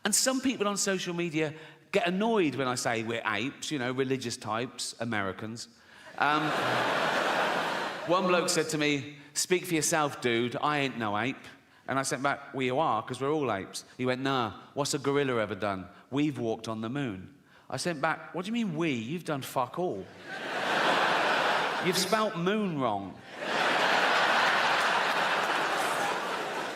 And some people on social media get annoyed when I say we're apes, you know, religious types, Americans. One bloke said to me, "Speak for yourself, dude, I ain't no ape." And I sent back, "Well, you are, because we're all apes." He went, "Nah, what's a gorilla ever done? We've walked on the moon." I sent back, "What do you mean we? You've done fuck all. You've spelt moon wrong."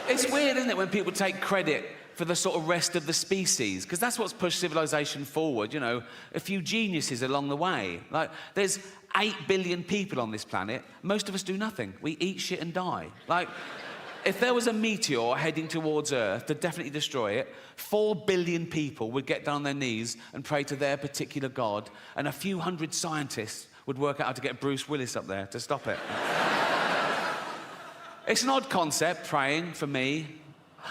It's weird, isn't it, when people take credit for the sort of rest of the species, because that's what's pushed civilization forward, you know, a few geniuses along the way. Like, there's 8 billion people on this planet. Most of us do nothing. We eat shit and die. Like, if there was a meteor heading towards Earth to definitely destroy it, 4 billion people would get down on their knees and pray to their particular god, and a few hundred scientists would work out how to get Bruce Willis up there to stop it. It's an odd concept, praying, for me.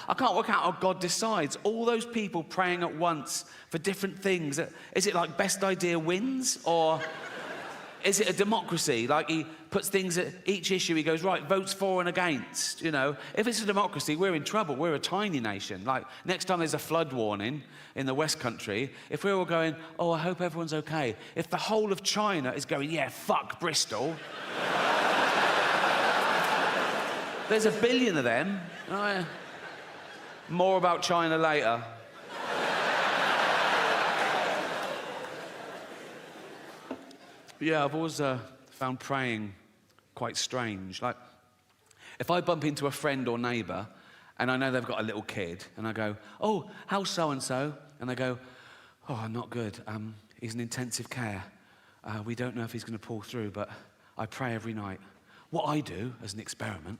I can't work out how God decides. All those people praying at once for different things. Is it like best idea wins? Or is it a democracy? Like he puts things at each issue, he goes, right, votes for and against, you know? If it's a democracy, we're in trouble. We're a tiny nation. Like, next time there's a flood warning in the West Country, if we're all going, "Oh, I hope everyone's okay," if the whole of China is going, "Yeah, fuck Bristol," there's a billion of them. More about China later. Yeah, I've always found praying quite strange. Like, if I bump into a friend or neighbour and I know they've got a little kid, and I go, "Oh, how's so-and-so?" And they go, "Oh, not good. He's in intensive care. We don't know if he's going to pull through, but I pray every night." What I do, as an experiment,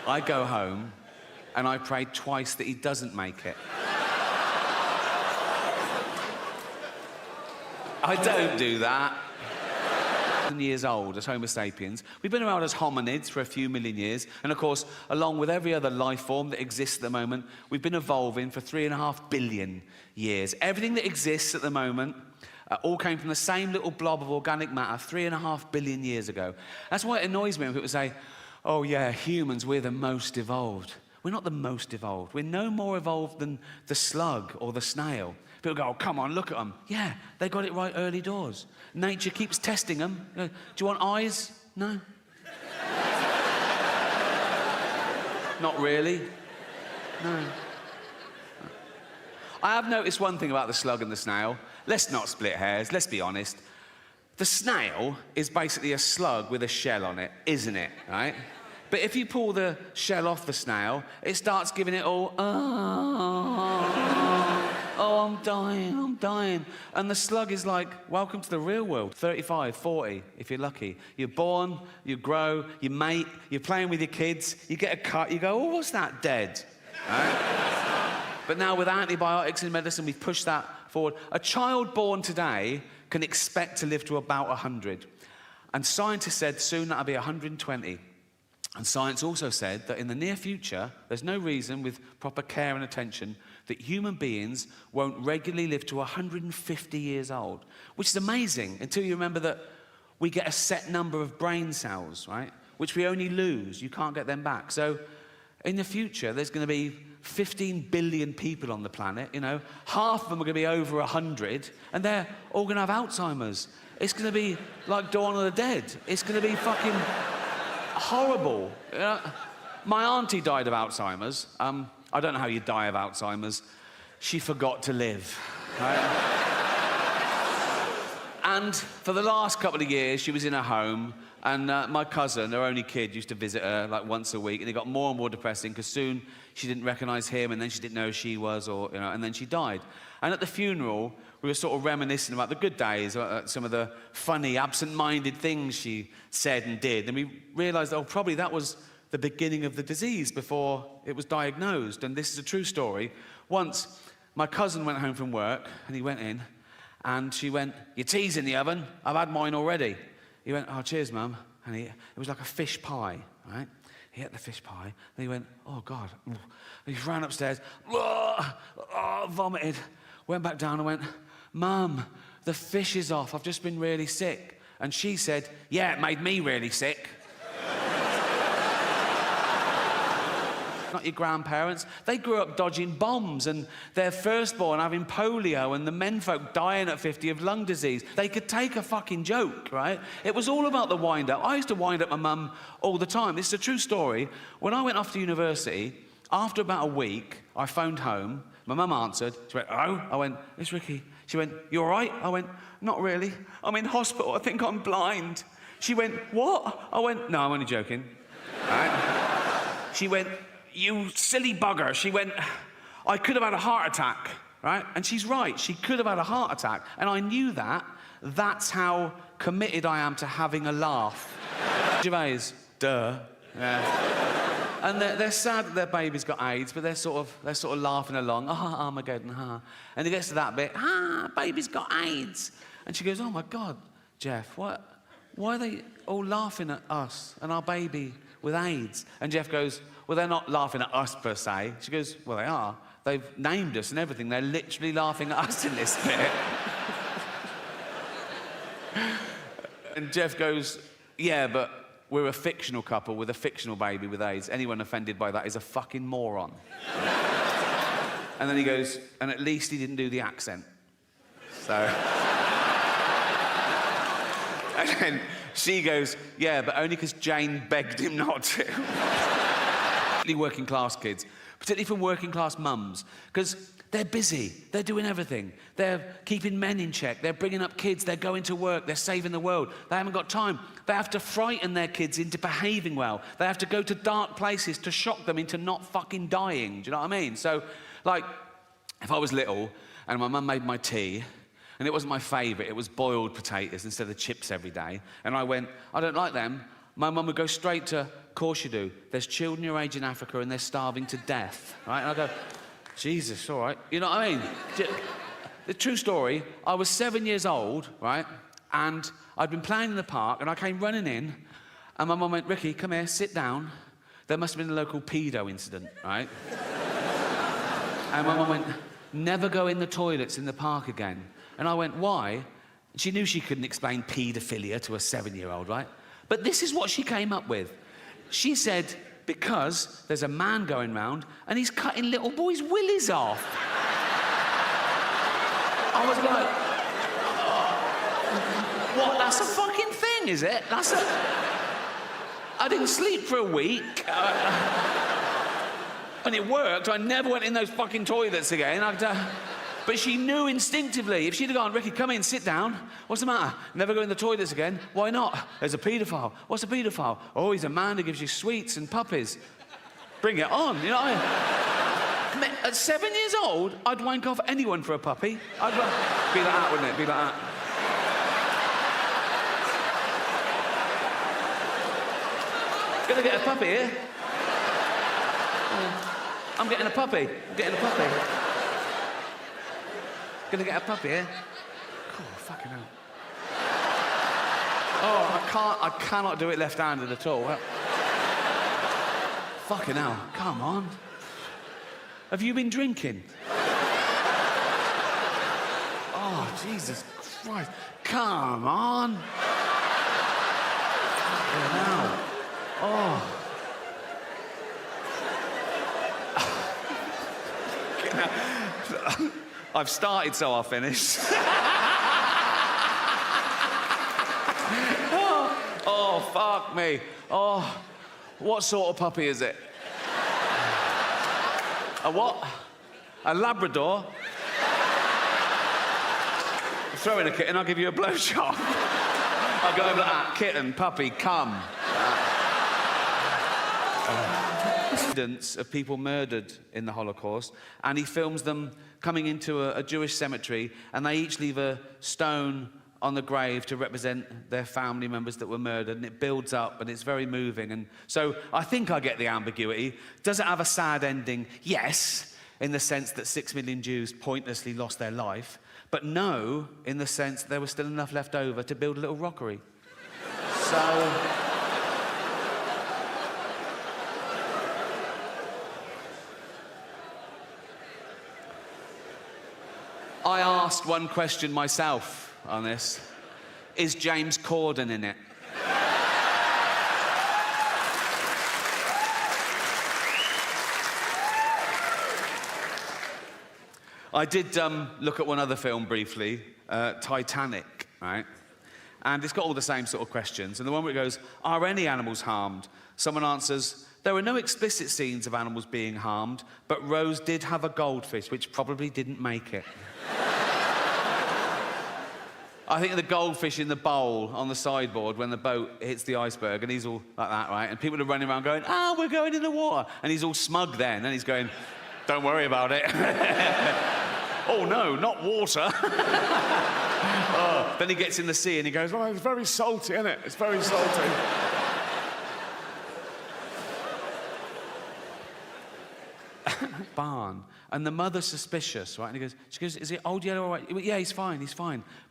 I go home and I pray twice that he doesn't make it. I don't do that. Years old as Homo sapiens. We've been around as hominids for a few million years, and of course, along with every other life form that exists at the moment, we've been evolving for 3.5 billion years. Everything that exists at the moment all came from the same little blob of organic matter 3.5 billion years ago. That's why it annoys me when people say, "Oh yeah, humans, we're the most evolved." We're not the most evolved. We're no more evolved than the slug or the snail. People go, "Oh, come on, look at them." Yeah, they got it right early doors. Nature keeps testing them. Do you want eyes? No. Not really. No. I have noticed one thing about the slug and the snail. Let's not split hairs, let's be honest. The snail is basically a slug with a shell on it, isn't it, right? But if you pull the shell off the snail, it starts giving it all, "Oh, I'm dying. And the slug is like, "Welcome to the real world." 35, 40, if you're lucky. You're born, you grow, you mate, you're playing with your kids, you get a cut, you go, "Oh, what's that, dead?" Right? But now with antibiotics in medicine, we've pushed that forward. A child born today can expect to live to about 100. And scientists said soon that'll be 120. And science also said that in the near future, there's no reason, with proper care and attention, that human beings won't regularly live to 150 years old, which is amazing until you remember that we get a set number of brain cells, right, which we only lose. You can't get them back. So in the future, there's going to be 15 billion people on the planet, you know. Half of them are going to be over 100, and they're all going to have Alzheimer's. It's going to be like Dawn of the Dead. It's going to be fucking horrible. My auntie died of Alzheimer's. I don't know how you die of Alzheimer's. She forgot to live, right? And for the last couple of years, she was in her home, and my cousin, her only kid, used to visit her like once a week, and it got more and more depressing because soon she didn't recognise him, and then she didn't know who she was, or you know, and then she died. And at the funeral, we were sort of reminiscing about the good days, some of the funny, absent-minded things she said and did, and we realised, oh, probably that was the beginning of the disease before it was diagnosed. And this is a true story. Once, my cousin went home from work, and he went in, and she went, "Your tea's in the oven. I've had mine already." He went, "Oh, cheers, Mum." And it was like a fish pie, right? He ate the fish pie, and he went, "Oh, God." And he ran upstairs, vomited, went back down and went, "Mum, the fish is off. I've just been really sick." And she said, "Yeah, it made me really sick." not your grandparents. They grew up dodging bombs and their firstborn having polio and the menfolk dying at 50 of lung disease. They could take a fucking joke, right? It was all about the wind-up. I used to wind up my mum all the time. This is a true story. When I went off to university, after about a week, I phoned home. My mum answered. She went, "Hello?" I went, "It's Ricky." She went, "You all right?" I went, "Not really. I'm in hospital. I think I'm blind." She went, "What?" I went, "No, I'm only joking." Right? She went, "You silly bugger." She went, "I could have had a heart attack." Right? And she's right. She could have had a heart attack. And I knew that. That's how committed I am to having a laugh. Gervais, duh. Yeah. And they're sad that their baby's got AIDS, but they're sort of laughing along. "Ah, Armageddon, ha." And it gets to that bit, "Baby's got AIDS." And she goes, "Oh my God, Jeff, why are they all laughing at us and our baby with AIDS?" And Jeff goes, "Well, they're not laughing at us per se." She goes, "Well, they are. They've named us and everything. They're literally laughing at us in this bit." And Jeff goes, "Yeah, but we're a fictional couple with a fictional baby with AIDS. Anyone offended by that is a fucking moron." And then he goes, "And at least he didn't do the accent." So... And then she goes, "Yeah, but only because Jane begged him not to." Working class kids, particularly from working class mums, because they're busy, they're doing everything. They're keeping men in check, they're bringing up kids, they're going to work, they're saving the world. They haven't got time. They have to frighten their kids into behaving well. They have to go to dark places to shock them into not fucking dying. Do you know what I mean? So, like, if I was little and my mum made my tea, and it wasn't my favourite, it was boiled potatoes instead of chips every day, and I went, "I don't like them," my mum would go straight to, "Course you do. There's children your age in Africa and they're starving to death." Right? And I go, "Jesus, all right." You know what I mean? The true story, I was 7 years old, right? And I'd been playing in the park and I came running in and my mum went, "Ricky, come here, sit down." There must have been a local pedo incident, right? And my mum went, "Never go in the toilets in the park again." And I went, "Why?" She knew she couldn't explain paedophilia to a 7-year-old, right? But this is what she came up with. She said, "Because there's a man going round and he's cutting little boys' willies off." I was like, "What? That's a fucking thing, is it? That's a..." I didn't sleep for a week. And it worked. I never went in those fucking toilets again. But she knew instinctively. If she'd have gone, "Ricky, come in, sit down. What's the matter? Never go in the toilets again." "Why not?" "There's a paedophile." "What's a paedophile?" "Oh, he's a man who gives you sweets and puppies." Bring it on, you know what I mean? At 7 years old, I'd wank off anyone for a puppy. I'd be like that, wouldn't it? Be like that. Gonna get a puppy here. I'm getting a puppy. I'm getting a puppy. Gonna get a puppy here. Oh, fucking hell. Oh, I cannot do it left-handed at all. Fucking hell, come on. Have you been drinking? Oh, Jesus Christ. Come on. Fucking hell. Oh. I've started, so I'll finish. Oh, fuck me. Oh, what sort of puppy is it? A what? A Labrador? Throw in a kitten, I'll give you a blowjob. I'll go over that. Kitten, puppy, come. Evidence of people murdered in the Holocaust, and he films them coming into a Jewish cemetery, and they each leave a stone on the grave to represent their family members that were murdered, and it builds up, and it's very moving. And so I think I get the ambiguity. Does it have a sad ending? Yes, in the sense that 6 million Jews pointlessly lost their life, but no, in the sense that there was still enough left over to build a little rockery. So... I asked one question myself on this. Is James Corden in it? I did look at one other film briefly, Titanic, right? And it's got all the same sort of questions. And the one where it goes, are any animals harmed? Someone answers, there were no explicit scenes of animals being harmed, but Rose did have a goldfish, which probably didn't make it. I think of the goldfish in the bowl on the sideboard when the boat hits the iceberg, and he's all like that, right? And people are running around going, we're going in the water. And he's all smug then, and he's going, don't worry about it. Oh, no, not water. Then he gets in the sea and he goes, well, it's very salty, isn't it? It's very salty. Barn. And the mother's suspicious, right? And she goes, is it Old Yeller all right? Yeah, he's fine.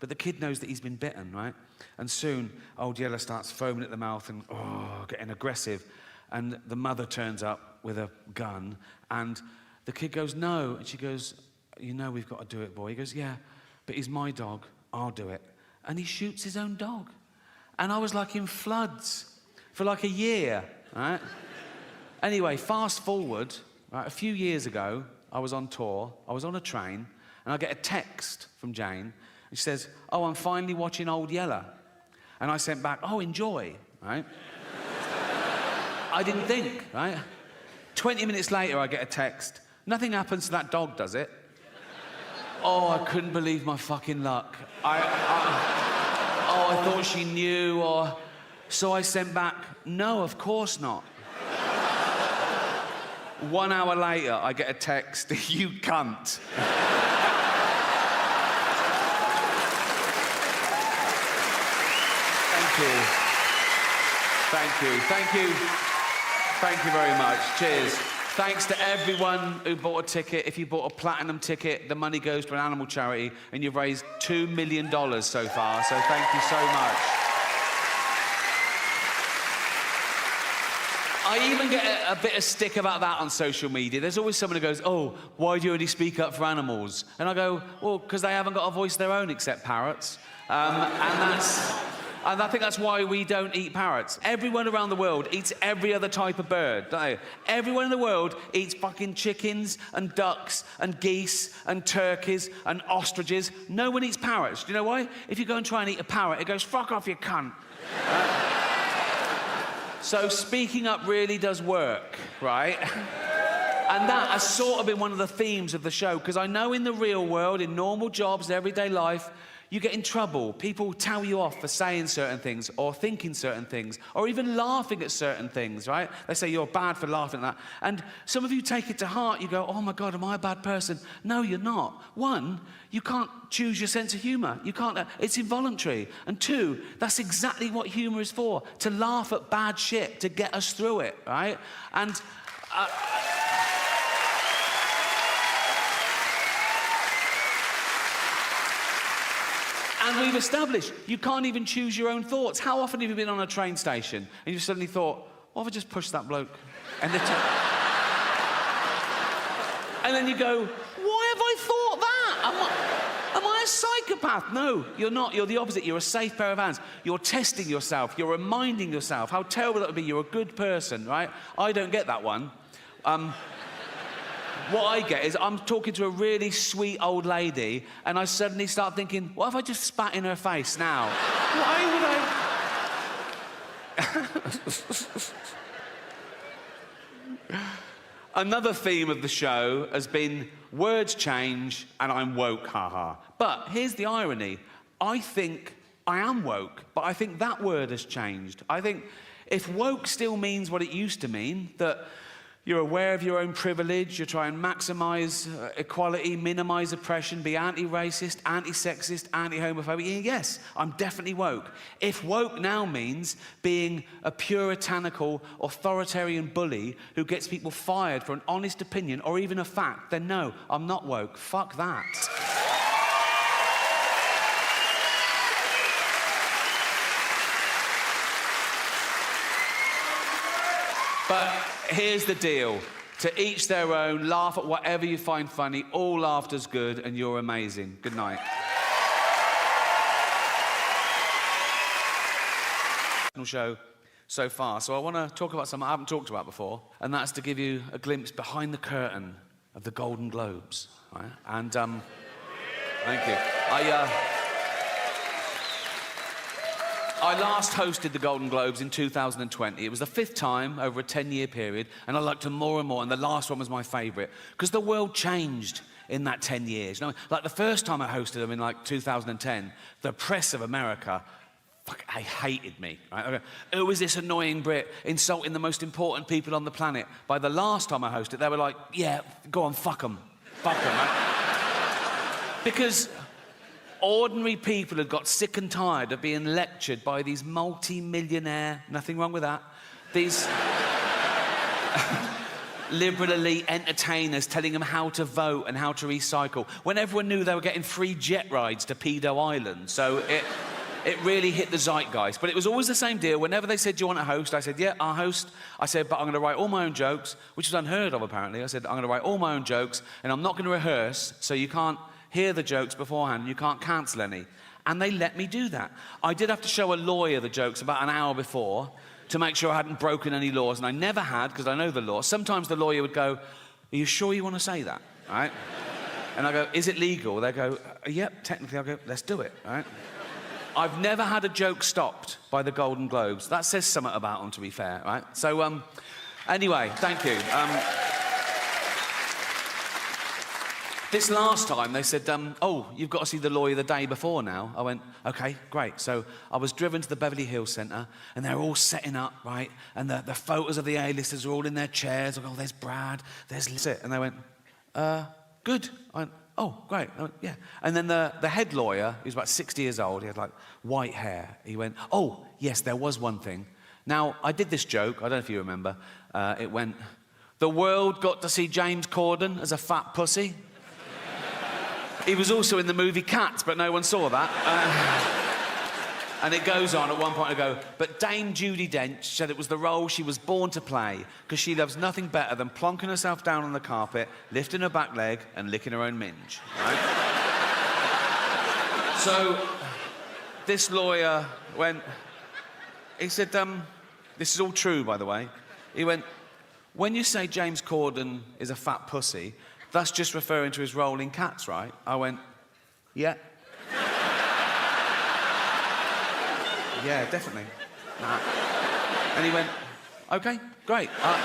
But the kid knows that he's been bitten, right? And soon, Old Yeller starts foaming at the mouth and, getting aggressive. And the mother turns up with a gun, and the kid goes, no. And she goes, you know we've got to do it, boy. He goes, yeah, but he's my dog. I'll do it. And he shoots his own dog. And I was like in floods for like a year, right? Anyway, fast forward, right, a few years ago, I was on tour, I was on a train, and I get a text from Jane, and she says, oh, I'm finally watching Old Yeller. And I sent back, oh, enjoy, right? I didn't think, right? 20 minutes later, I get a text. Nothing happens to that dog, does it? Oh, I couldn't believe my fucking luck. I thought she knew, or... So I sent back, no, of course not. 1 hour later, I get a text, you cunt. Thank you very much. Cheers. Thanks to everyone who bought a ticket. If you bought a platinum ticket, the money goes to an animal charity, and you've raised $2 million so far, so thank you so much. I even get a bit of stick about that on social media. There's always someone who goes, oh, why do you only speak up for animals? And I go, well, because they haven't got a voice of their own except parrots. And I think that's why we don't eat parrots. Everyone around the world eats every other type of bird, don't they? Everyone in the world eats fucking chickens and ducks and geese and turkeys and ostriches. No one eats parrots. Do you know why? If you go and try and eat a parrot, it goes, fuck off, you cunt. So speaking up really does work, right? And that has sort of been one of the themes of the show, because I know in the real world, in normal jobs, everyday life, you get in trouble. People tell you off for saying certain things or thinking certain things or even laughing at certain things, right? They say you're bad for laughing at that. And some of you take it to heart. You go, oh my God, am I a bad person? No, you're not. One, you can't choose your sense of humour. You can't, it's involuntary. And two, that's exactly what humour is for, to laugh at bad shit, to get us through it, right? And... And we've established you can't even choose your own thoughts. How often have you been on a train station and you've suddenly thought, what if I just pushed that bloke? And then you go, why have I thought that? Am I a psychopath? No, you're not. You're the opposite. You're a safe pair of hands. You're testing yourself. You're reminding yourself how terrible that would be. You're a good person, right? I don't get that one. What I get is I'm talking to a really sweet old lady and I suddenly start thinking, what if I just spat in her face now? Why would I? Another theme of the show has been words change and I'm woke, haha. But here's the irony. I think I am woke, but I think that word has changed. I think if woke still means what it used to mean, that you're aware of your own privilege, you try and maximise equality, minimise oppression, be anti-racist, anti-sexist, anti-homophobic. Yes, I'm definitely woke. If woke now means being a puritanical, authoritarian bully who gets people fired for an honest opinion or even a fact, then no, I'm not woke. Fuck that. But here's the deal. To each their own, laugh at whatever you find funny. All laughter's good and you're amazing. Good night. Show so far. So I want to talk about something I haven't talked about before, and that's to give you a glimpse behind the curtain of the Golden Globes, right? And, thank you. I last hosted the Golden Globes in 2020. It was the 5th time over a 10-year period, and I liked them more and more, and the last one was my favourite, because the world changed in that 10 years. You know, like the first time I hosted them in like 2010, the press of America, they hated me. Right? Who is this annoying Brit insulting the most important people on the planet? By the last time I hosted, they were like, yeah, go on, fuck them. Fuck them, right? Because ordinary people had got sick and tired of being lectured by these multi-millionaire, nothing wrong with that, these liberal elite entertainers telling them how to vote and how to recycle, when everyone knew they were getting free jet rides to Pedo Island. So it really hit the zeitgeist. But it was always the same deal. Whenever they said, do you want to host? I said, yeah, I'll host. I said, but I'm going to write all my own jokes, which was unheard of, apparently. I said, I'm going to write all my own jokes, and I'm not going to rehearse, so you can't hear the jokes beforehand, you can't cancel any. And they let me do that. I did have to show a lawyer the jokes about an hour before to make sure I hadn't broken any laws, and I never had, because I know the law. Sometimes the lawyer would go, are you sure you want to say that, right? And I go, is it legal? They go, yep, technically. I go, let's do it, right? I've never had a joke stopped by the Golden Globes. That says something about them, to be fair, right? So, anyway, thank you. This last time, they said, oh, you've got to see the lawyer the day before now. I went, OK, great. So I was driven to the Beverly Hills Centre, and they're all setting up, right? And the photos of the A-listers are all in their chairs. I go, oh, there's Brad, there's Lisa. And they went, good. I went, oh, great. I went, yeah. And then the head lawyer, he was about 60 years old. He had, like, white hair. He went, oh, yes, there was one thing. Now, I did this joke. I don't know if you remember. It went, the world got to see James Corden as a fat pussy. He was also in the movie Cats, but no one saw that. And it goes on at one point, I go, but Dame Judi Dench said it was the role she was born to play because she loves nothing better than plonking herself down on the carpet, lifting her back leg and licking her own minge. Right? So this lawyer went, he said, this is all true, by the way. He went, when you say James Corden is a fat pussy, that's just referring to his role in Cats, right? I went, yeah. Yeah, definitely. Nah. And he went, OK, great. I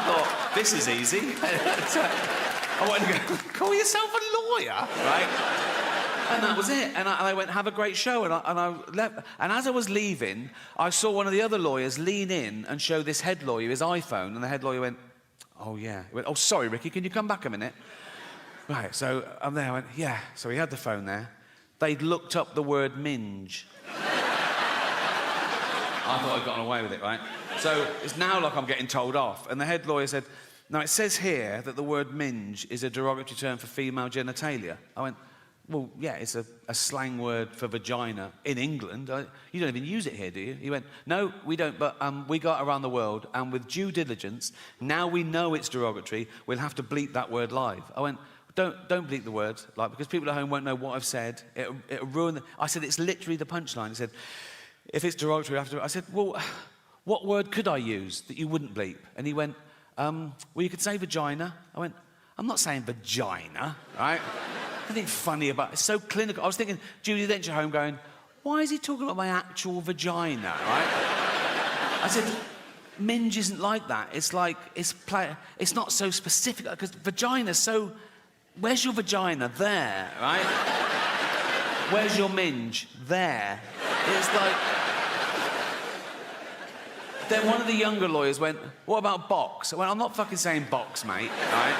thought, this is easy. I wanted to go, call yourself a lawyer, right? And that was it. And I went, have a great show. And I left. And as I was leaving, I saw one of the other lawyers lean in and show this head lawyer his iPhone. And the head lawyer went, oh, yeah. He went, oh, sorry, Ricky, can you come back a minute? Right, so I'm there. I went, yeah. So he had the phone there. They'd looked up the word minge. I thought I'd gotten away with it, right? So it's now like I'm getting told off. And the head lawyer said, now, it says here that the word minge is a derogatory term for female genitalia. I went, well, yeah, it's a slang word for vagina in England. You don't even use it here, do you? He went, no, we don't, but we got around the world, and with due diligence, now we know it's derogatory, we'll have to bleep that word live. I went, don't bleep the word, like, because people at home won't know what I've said. It'll ruin the... I said, it's literally the punchline. He said, if it's derogatory, I have to... I said, well, what word could I use that you wouldn't bleep? And he went, well, you could say vagina. I went, I'm not saying vagina, right? Anything funny about it. It's so clinical. I was thinking, Judi Dench at home going, why is he talking about my actual vagina, right? I said, minge isn't like that. It's like, it's not so specific, because vagina's so... Where's your vagina? There, right? Where's your minge? There. It's like... Then one of the younger lawyers went, what about box? I went, I'm not fucking saying box, mate, right?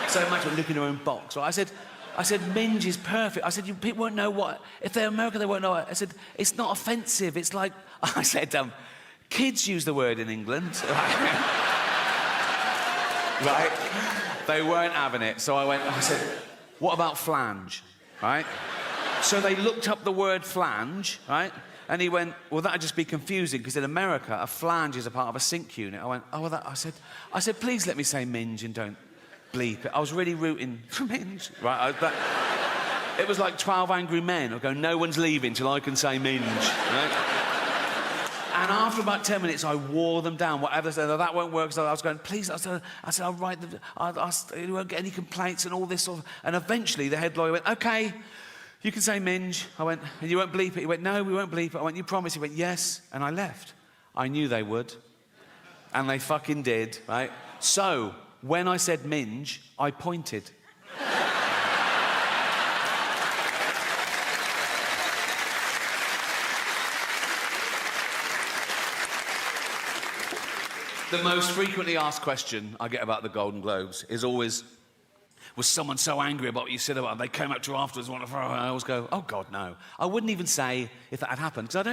So imagine looking at her own box, right? I said, minge is perfect. I said, people won't know what... If they're American, they won't know it. I said, it's not offensive. It's like... I said, kids use the word in England. Right? They weren't having it. So I said, what about flange? Right? So they looked up the word flange, right? And he went, well, that'd just be confusing, because in America, a flange is a part of a sink unit. I went, oh, well, I said, please let me say minge and don't bleep it. I was really rooting for minge, right? It was like 12 Angry Men. I go, no one's leaving till I can say minge, right? And after about 10 minutes, I wore them down. Whatever, said, oh, that won't work. So I was going, please, I said, I'll write them. You won't get any complaints and all this sort of... And eventually, the head lawyer went, OK, you can say minge. I went, and you won't bleep it. He went, no, we won't bleep it. I went, you promise? He went, yes. And I left. I knew they would. And they fucking did, right? So, when I said minge, I pointed. The most frequently asked question I get about the Golden Globes is always, was someone so angry about what you said about them, they came up to you afterwards and I always go, oh God, no. I wouldn't even say if that had happened, because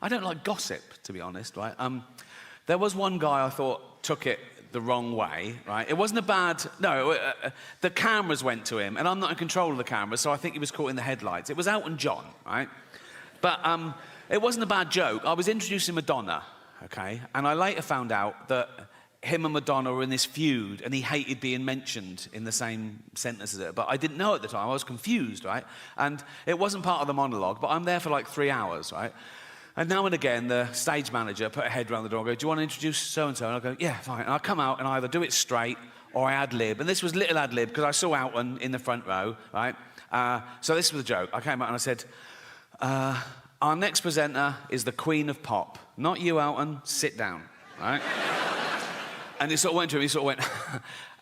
I don't like gossip, to be honest, right? There was one guy I thought took it the wrong way, right? It wasn't a bad, no, the cameras went to him, and I'm not in control of the cameras, so I think he was caught in the headlights. It was Elton John, right? But it wasn't a bad joke. I was introducing Madonna, okay? And I later found out that him and Madonna were in this feud, and he hated being mentioned in the same sentence as her. But I didn't know at the time. I was confused, right? And it wasn't part of the monologue, but I'm there for like 3 hours, right? And now and again, the stage manager put a head around the door and go, do you want to introduce so-and-so? And I go, yeah, fine. And I come out and I either do it straight or I ad-lib. And this was little ad-lib because I saw Elton in the front row, right? So this was a joke. I came out and I said, our next presenter is the Queen of Pop. Not you, Elton. Sit down, right? And he sort of went to him, he sort of went...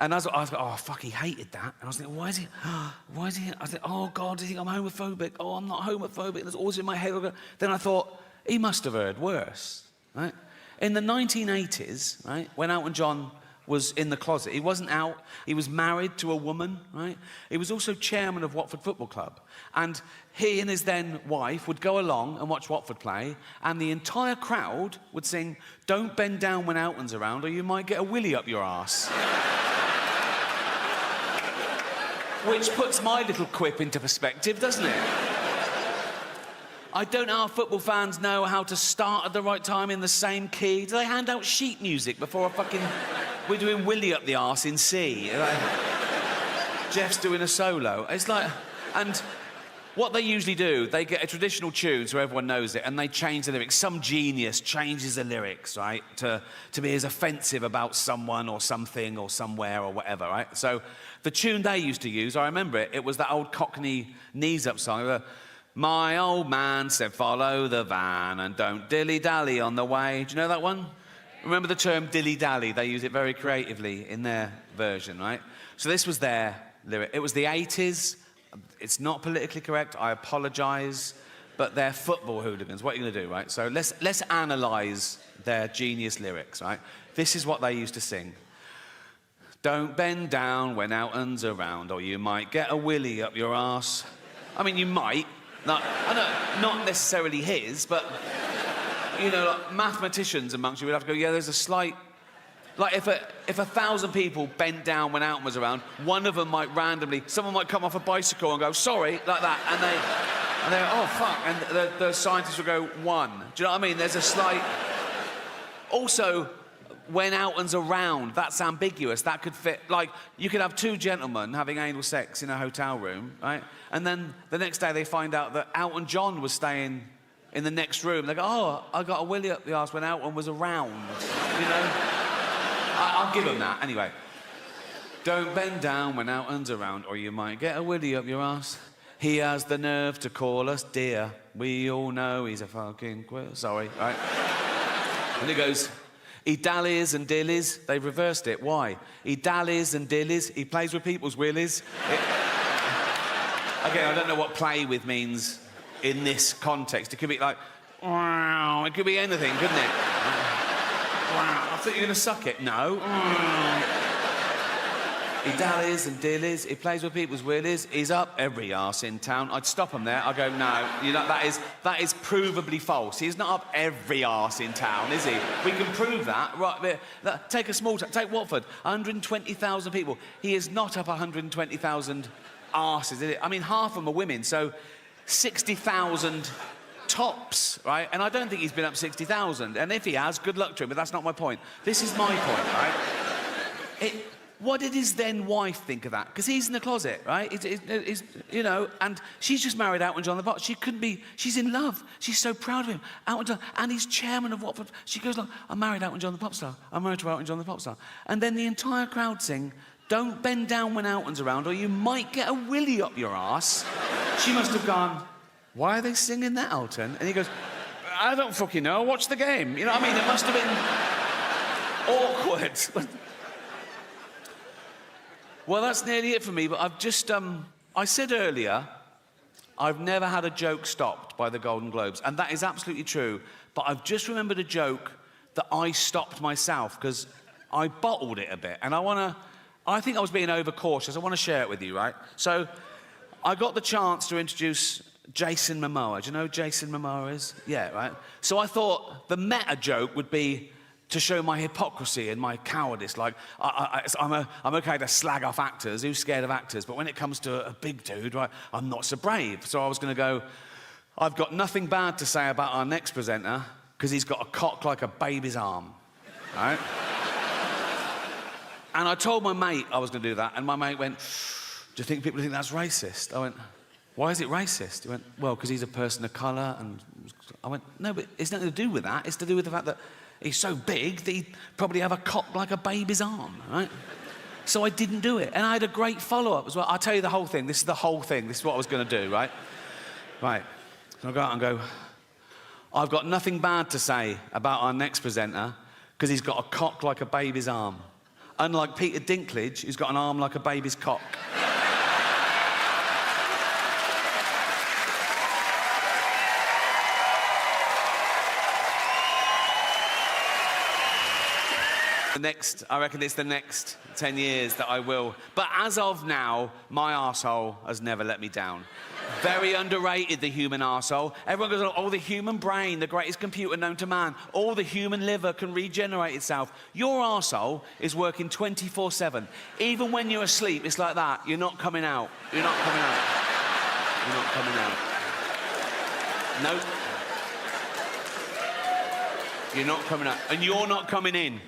And I was like, oh, fuck, he hated that. And I was thinking, why is he... I said, oh, God, do you think I'm homophobic? Oh, I'm not homophobic. There's always in my head. Then I thought, he must have heard worse, right? In the 1980s, right, when Elton John was in the closet, he wasn't out, he was married to a woman, right? He was also chairman of Watford Football Club. And he and his then wife would go along and watch Watford play, and the entire crowd would sing, don't bend down when Elton's around or you might get a willy up your arse. Which puts my little quip into perspective, doesn't it? I don't know how football fans know how to start at the right time in the same key. Do they hand out sheet music before a fucking... We're doing Willy up the arse in C. Like, Jeff's doing a solo. It's like... And what they usually do, they get a traditional tune so everyone knows it, and they change the lyrics. Some genius changes the lyrics, right, to be as offensive about someone or something or somewhere or whatever, right? So the tune they used to use, I remember it, it was that old Cockney knees-up song. My old man said, follow the van and don't dilly-dally on the way. Do you know that one? Remember the term dilly-dally? They use it very creatively in their version, right? So this was their lyric. It was the 80s. It's not politically correct. I apologise. But they're football hooligans. What are you going to do, right? So let's analyse their genius lyrics, right? This is what they used to sing. Don't bend down when Elton's around or you might get a willy up your arse. I mean, you might. Not necessarily his, but, you know, like mathematicians amongst you would have to go, yeah, there's a slight... Like, if 1,000 people bent down when Elton was around, one of them might randomly... Someone might come off a bicycle and go, sorry, like that, and they oh, fuck, and the scientists will go, one. Do you know what I mean? There's a slight... Also, when Elton's around, that's ambiguous. That could fit... Like, you could have two gentlemen having anal sex in a hotel room, right? And then the next day they find out that Elton John was staying in the next room. They go, oh, I got a willy up the arse when Elton was around, you know? I'll give them that. Anyway. Don't bend down when Elton's around or you might get a willy up your arse. He has the nerve to call us dear. We all know he's a fucking queer. Sorry, right? And he goes... He dallies and dillies. They've reversed it. Why? He dallies and dillies. He plays with people's willies. Again, I don't know what play with means in this context. It could be like, wow. It could be anything, couldn't it? Wow. I thought you were going to suck it. No. He dallies and dillies. He plays with people's willies. He's up every arse in town. I'd stop him there. I'd go, no, you know, that is provably false. He's not up every arse in town, is he? We can prove that. Right, take a small town. Take Watford. 120,000 people. He is not up 120,000 arses, is it? I mean, half of them are women, so 60,000 tops, right? And I don't think he's been up 60,000. And if he has, good luck to him, but that's not my point. This is my point, right? what did his then wife think of that? Because he's in the closet, right? He's, you know, and she's just married Elton John the Pop. She couldn't be, she's in love. She's so proud of him. Elton John, and he's chairman of Watford. She goes like, I'm married Elton John the Pop Star. I'm married to Elton John the Pop Star. And then the entire crowd sing, don't bend down when Elton's around or you might get a willy up your arse. She must have gone, why are they singing that, Elton? And he goes, I don't fucking know, watch the game. You know what I mean? It must have been awkward. Well, that's nearly it for me, but I've just, I said earlier, I've never had a joke stopped by the Golden Globes, and that is absolutely true, but I've just remembered a joke that I stopped myself, because I bottled it a bit, and I think I was being overcautious. I want to share it with you, right? So, I got the chance to introduce Jason Momoa. Do you know who Jason Momoa is? Yeah, right? So I thought the meta joke would be to show my hypocrisy and my cowardice. Like, I'm okay to slag off actors, who's scared of actors, but when it comes to a big dude, right, I'm not so brave. So I was going to go, I've got nothing bad to say about our next presenter, because he's got a cock like a baby's arm, right? And I told my mate I was going to do that, and my mate went, do you think people think that's racist? I went, why is it racist? He went, well, because he's a person of colour, and I went, no, but it's nothing to do with that. It's to do with the fact that he's so big that he'd probably have a cock like a baby's arm, right? So I didn't do it. And I had a great follow-up as well. I'll tell you the whole thing. This is the whole thing. This is what I was going to do, right? Right. So I'll go out and go, I've got nothing bad to say about our next presenter because he's got a cock like a baby's arm. Unlike Peter Dinklage, who's got an arm like a baby's cock. I reckon it's the next 10 years that I will. But as of now, my arsehole has never let me down. Very underrated, the human arsehole. Everyone goes, oh, the human brain, the greatest computer known to man. All the human liver can regenerate itself. Your arsehole is working 24/7. Even when you're asleep, it's like that. You're not coming out. You're not coming out. You're not coming out. Nope. You're not coming out. And you're not coming in.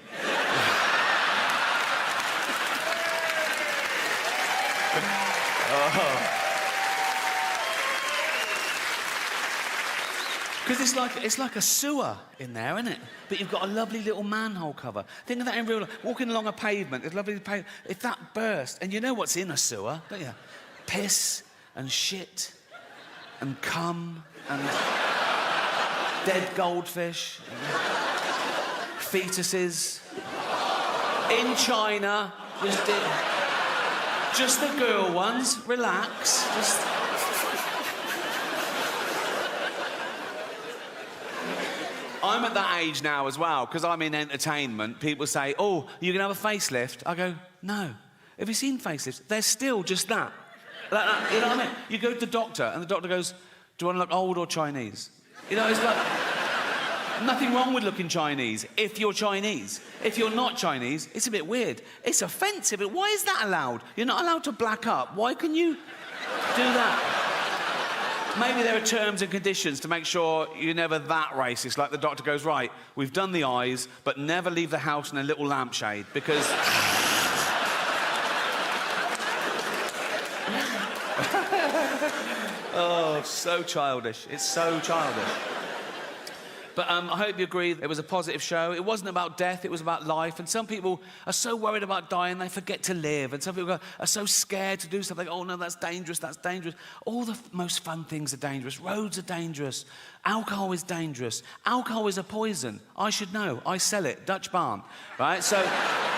Because it's like a sewer in there, isn't it? But you've got a lovely little manhole cover. Think of that in real life. Walking along a pavement, it's lovely pavement. If that burst, and you know what's in a sewer, don't you? Piss and shit and cum and dead goldfish, and fetuses. In China, just the girl ones. Relax. I'm at that age now as well, because I'm in entertainment. People say, oh, you can have a facelift. I go, no. Have you seen facelifts? They're still just that. Like that. You know what I mean? You go to the doctor, and the doctor goes, do you want to look old or Chinese? You know, it's like, nothing wrong with looking Chinese if you're Chinese. If you're not Chinese, it's a bit weird. It's offensive. Why is that allowed? You're not allowed to black up. Why can you do that? Maybe there are terms and conditions to make sure you're never that racist. Like the doctor goes, right, we've done the eyes, but never leave the house in a little lampshade, because... Oh, so childish. It's so childish. But I hope you agree it was a positive show. It wasn't about death, it was about life. And some people are so worried about dying, they forget to live. And some people are so scared to do something. Oh, no, that's dangerous, that's dangerous. All the most fun things are dangerous. Roads are dangerous. Alcohol is dangerous. Alcohol is a poison. I should know. I sell it. Dutch Barn. Right? So,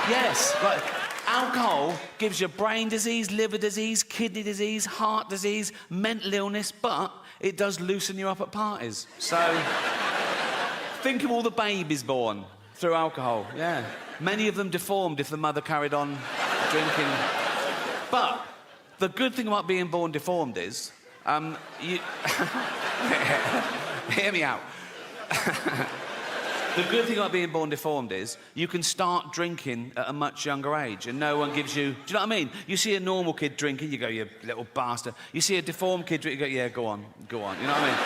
yes. Right. Alcohol gives you brain disease, liver disease, kidney disease, heart disease, mental illness, but it does loosen you up at parties. So... Think of all the babies born through alcohol, yeah. Many of them deformed if the mother carried on drinking. But the good thing about being born deformed is, you... Hear me out. The good thing about being born deformed is you can start drinking at a much younger age and no one gives you... Do you know what I mean? You see a normal kid drinking, you go, you little bastard. You see a deformed kid drinking, you go, yeah, go on. You know what I mean?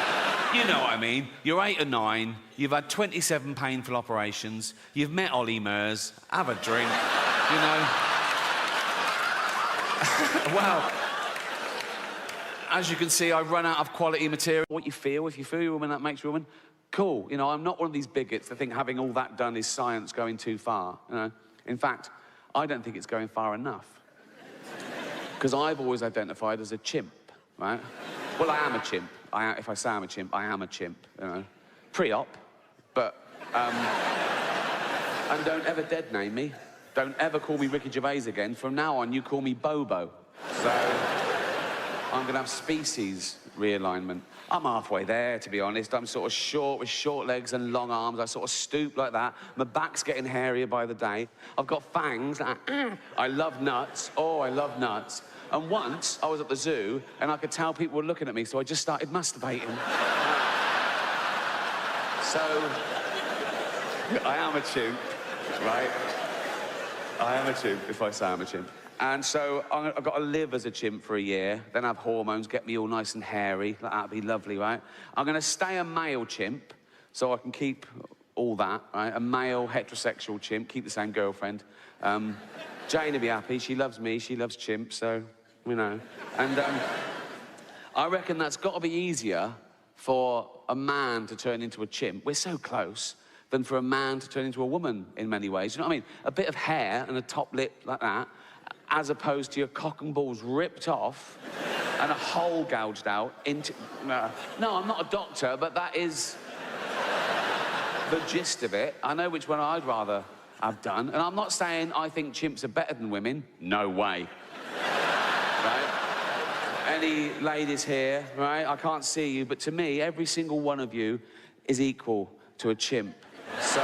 You know what I mean. You're 8 or 9, you've had 27 painful operations, you've met Ollie Murs, have a drink, you know. Well, as you can see, I run out of quality material. What you feel, if you feel you're a woman, that makes you a woman. Cool. You know, I'm not one of these bigots that think having all that done is science going too far. You know? In fact, I don't think it's going far enough. Because I've always identified as a chimp, right? Well, I am a chimp. If I say I'm a chimp, I am a chimp, you know. Pre-op, but... and don't ever dead name me. Don't ever call me Ricky Gervais again. From now on, you call me Bobo. So, I'm going to have species realignment. I'm halfway there, to be honest. I'm sort of short with short legs and long arms. I sort of stoop like that. My back's getting hairier by the day. I've got fangs. I love nuts. Oh, I love nuts. And once, I was at the zoo, and I could tell people were looking at me, so I just started masturbating. So, I am a chimp, right? I am a chimp, if I say I'm a chimp. And so I've got to live as a chimp for a year, then have hormones, get me all nice and hairy. That'd be lovely, right? I'm going to stay a male chimp, so I can keep all that, right? A male heterosexual chimp, keep the same girlfriend. Jane will be happy. She loves me. She loves chimps, so, you know. And I reckon that's got to be easier for a man to turn into a chimp. We're so close. Than for a man to turn into a woman in many ways. You know what I mean? A bit of hair and a top lip like that, as opposed to your cock and balls ripped off and a hole gouged out into... No, I'm not a doctor, but that is the gist of it. I know which one I'd rather have done. And I'm not saying I think chimps are better than women. No way. Right? Any ladies here, right? I can't see you, but to me, every single one of you is equal to a chimp. So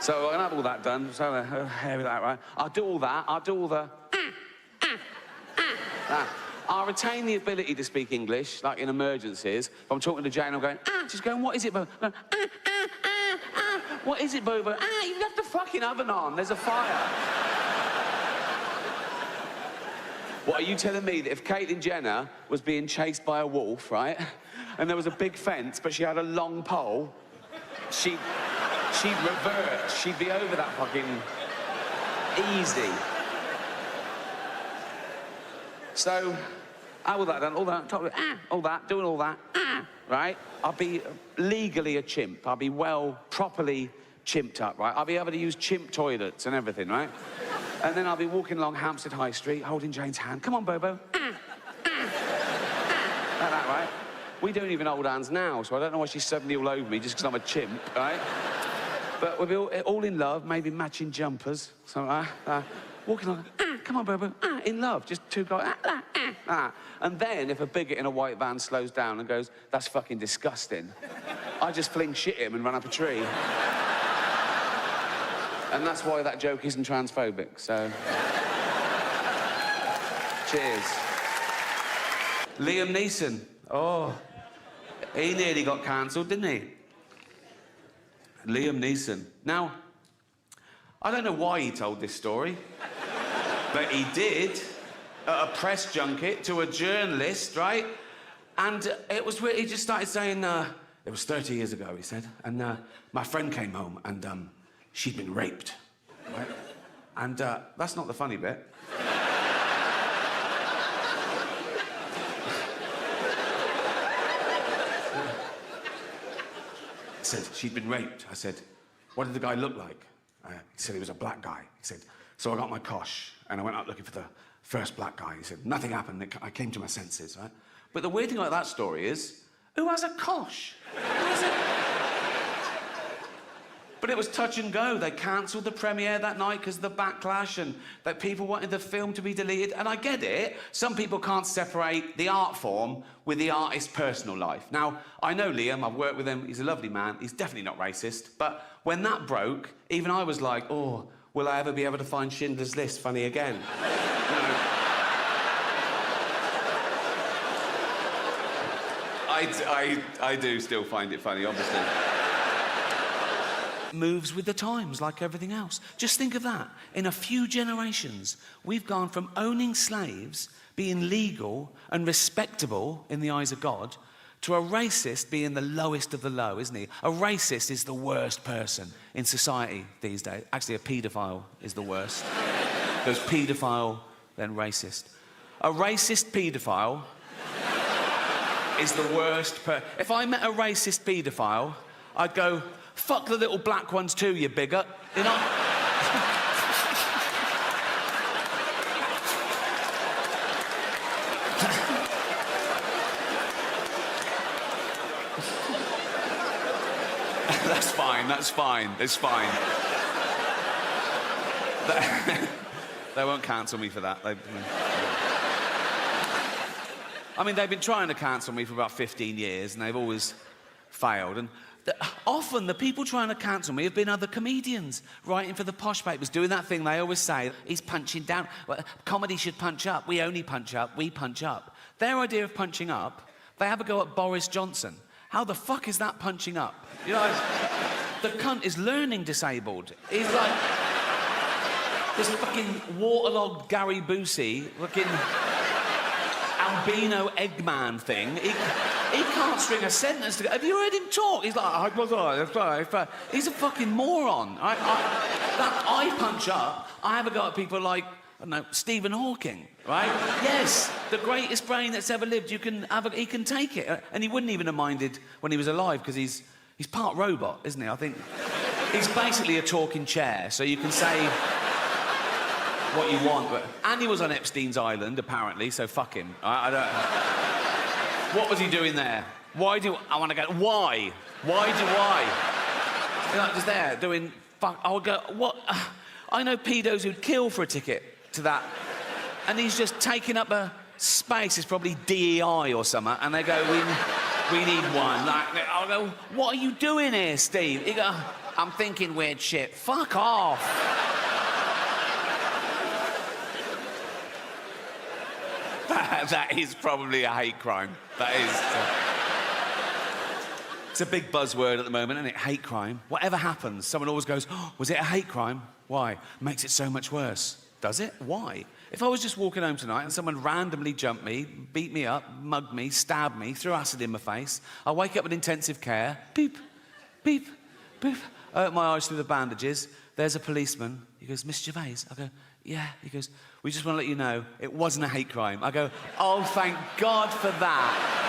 I'm gonna have all that done. So hair with that, right? I'll do all that. I'll do all the I'll retain the ability to speak English, like in emergencies. If I'm talking to Jane, I'm going, she's going, what is it, Bobo? What is it, Bobo? You left the fucking oven on. There's a fire. What, are you telling me that if Caitlyn Jenner was being chased by a wolf, right, and there was a big fence, but she had a long pole, she'd revert, she'd be over that fucking easy. So, all that done, all that, all that, doing all that, right? I'll be legally a chimp. I'll be properly chimped up, right? I'll be able to use chimp toilets and everything, right? And then I'll be walking along Hampstead High Street, holding Jane's hand. Come on, Bobo. Like that, right? We don't even hold hands now, so I don't know why she's suddenly all over me just because I'm a chimp, right? But we'll be all in love, maybe matching jumpers. So, walking along, come on, Bobo, in love. Just two guys, And then, if a bigot in a white van slows down and goes, that's fucking disgusting, I just fling shit at him and run up a tree. And that's why that joke isn't transphobic, so... Cheers. Liam Neeson. Oh, he nearly got cancelled, didn't he? Liam Neeson. Now, I don't know why he told this story, but he did at a press junket to a journalist, right? And it was where he just started saying, it was 30 years ago, he said, and my friend came home and she'd been raped, right? And that's not the funny bit. He said, she'd been raped. I said, what did the guy look like? He said he was a black guy. He said, so I got my cosh and I went out looking for the first black guy. He said, nothing happened. I came to my senses, right? But the weird thing about that story is, who has a cosh? Who has it? But it was touch and go. They cancelled the premiere that night because of the backlash and that people wanted the film to be deleted. And I get it. Some people can't separate the art form with the artist's personal life. Now, I know Liam. I've worked with him. He's a lovely man. He's definitely not racist. But when that broke, even I was like, oh, will I ever be able to find Schindler's List funny again? You know, I do still find it funny, obviously. Moves with the times, like everything else. Just think of that. In a few generations, we've gone from owning slaves, being legal and respectable in the eyes of God, to a racist being the lowest of the low, isn't he? A racist is the worst person in society these days. Actually, a paedophile is the worst. Goes paedophile, then racist. A racist paedophile is the worst If I met a racist paedophile, I'd go, fuck the little black ones too, you bigot. You know? That's fine. They won't cancel me for that. I mean, they've been trying to cancel me for about 15 years, and they've always failed. And often the people trying to cancel me have been other comedians writing for the posh papers, doing that thing they always say, he's punching down. Well, comedy should punch up. We only punch up. We punch up. Their idea of punching up, they have a go at Boris Johnson. How the fuck is that punching up? You know, the cunt is learning disabled. He's like this fucking waterlogged Gary Busey, fucking albino Eggman thing. He can't string a sentence together. Have you heard him talk? He's like, he's a fucking moron. I punch up. I have a go at people like, I don't know, Stephen Hawking, right? Yes, the greatest brain that's ever lived. He can take it. And he wouldn't even have minded when he was alive, because he's part robot, isn't he? I think he's basically a talking chair, so you can say what you want. And he was on Epstein's Island, apparently, so fuck him. I don't... What was he doing there? Why do I want to go? Why? Why do I? You're not just there doing fuck. I would go, what? I know pedos who'd kill for a ticket to that. And he's just taking up a space. It's probably DEI or something. And they go, we need one. Like, I'll go, what are you doing here, Steve? He go, I'm thinking weird shit. Fuck off. That is probably a hate crime. That is. It's a big buzzword at the moment, isn't it? Hate crime. Whatever happens, someone always goes, oh, was it a hate crime? Why? Makes it so much worse. Does it? Why? If I was just walking home tonight and someone randomly jumped me, beat me up, mugged me, stabbed me, threw acid in my face, I wake up in intensive care, beep, beep, beep. I open my eyes through the bandages. There's a policeman. He goes, Miss Gervais. I go, yeah. He goes, we just want to let you know it wasn't a hate crime. I go, oh, thank God for that.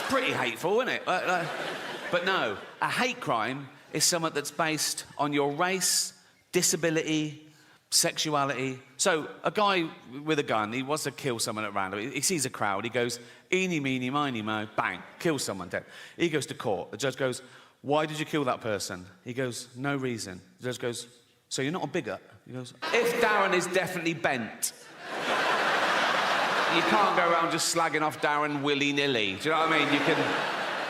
Pretty hateful, isn't it? But no, a hate crime is something that's based on your race, disability, sexuality. So a guy with a gun, he wants to kill someone at random. He sees a crowd. He goes, eeny, meeny, miny, mo, bang, kills someone dead. He goes to court. The judge goes, why did you kill that person? He goes, no reason. The judge goes, so you're not a bigot? He goes, if Darren is definitely bent, you can't go around just slagging off Darren willy-nilly. Do you know what I mean?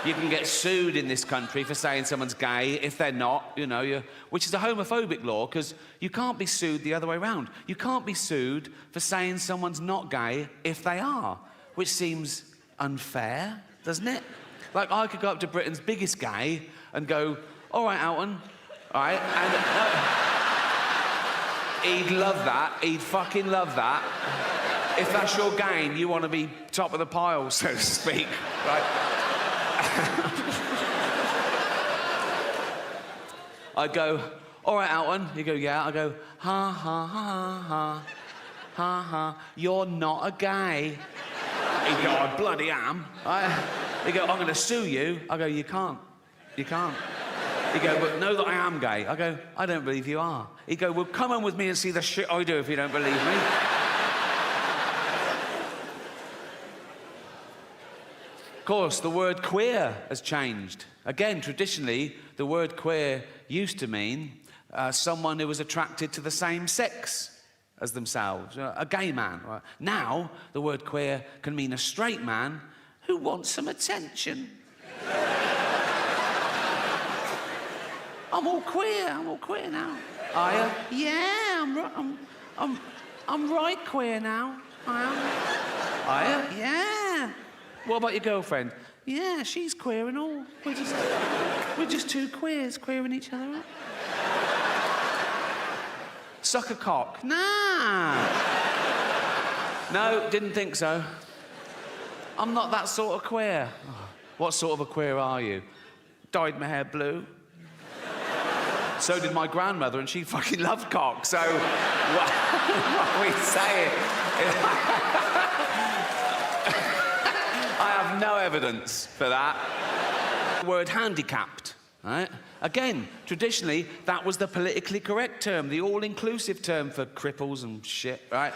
You can get sued in this country for saying someone's gay if they're not, you know, which is a homophobic law, because you can't be sued the other way around. You can't be sued for saying someone's not gay if they are, which seems unfair, doesn't it? Like, I could go up to Britain's biggest gay and go, all right, Alton, all right, and he'd love that. He'd fucking love that. If that's your game, you want to be top of the pile, so to speak, right? I'd go, all right, Alton. He'd go, yeah. I'd go, ha, ha, ha, ha, ha, ha, you're not a gay. He'd go, I bloody am. He'd go, I'm going to sue you. I go, you can't. You can't. He'd go, but know that I am gay. I go, I don't believe you are. He'd go, well, come on with me and see the shit I do if you don't believe me. Of course, the word queer has changed. Again, traditionally, the word queer used to mean someone who was attracted to the same sex as themselves, a gay man. Right? Now, the word queer can mean a straight man who wants some attention. I'm all queer now. Are you? Yeah, I'm right queer now. I am. Are you? Yeah. What about your girlfriend? Yeah, she's queer and all. We're just two queers queering each other up. Suck a cock? Nah. No, didn't think so. I'm not that sort of queer. Oh, what sort of a queer are you? Dyed my hair blue. So did my grandmother, and she fucking loved cock, so what are we saying? I have no evidence for that. The word handicapped, right? Again, traditionally, that was the politically correct term, the all-inclusive term for cripples and shit, right?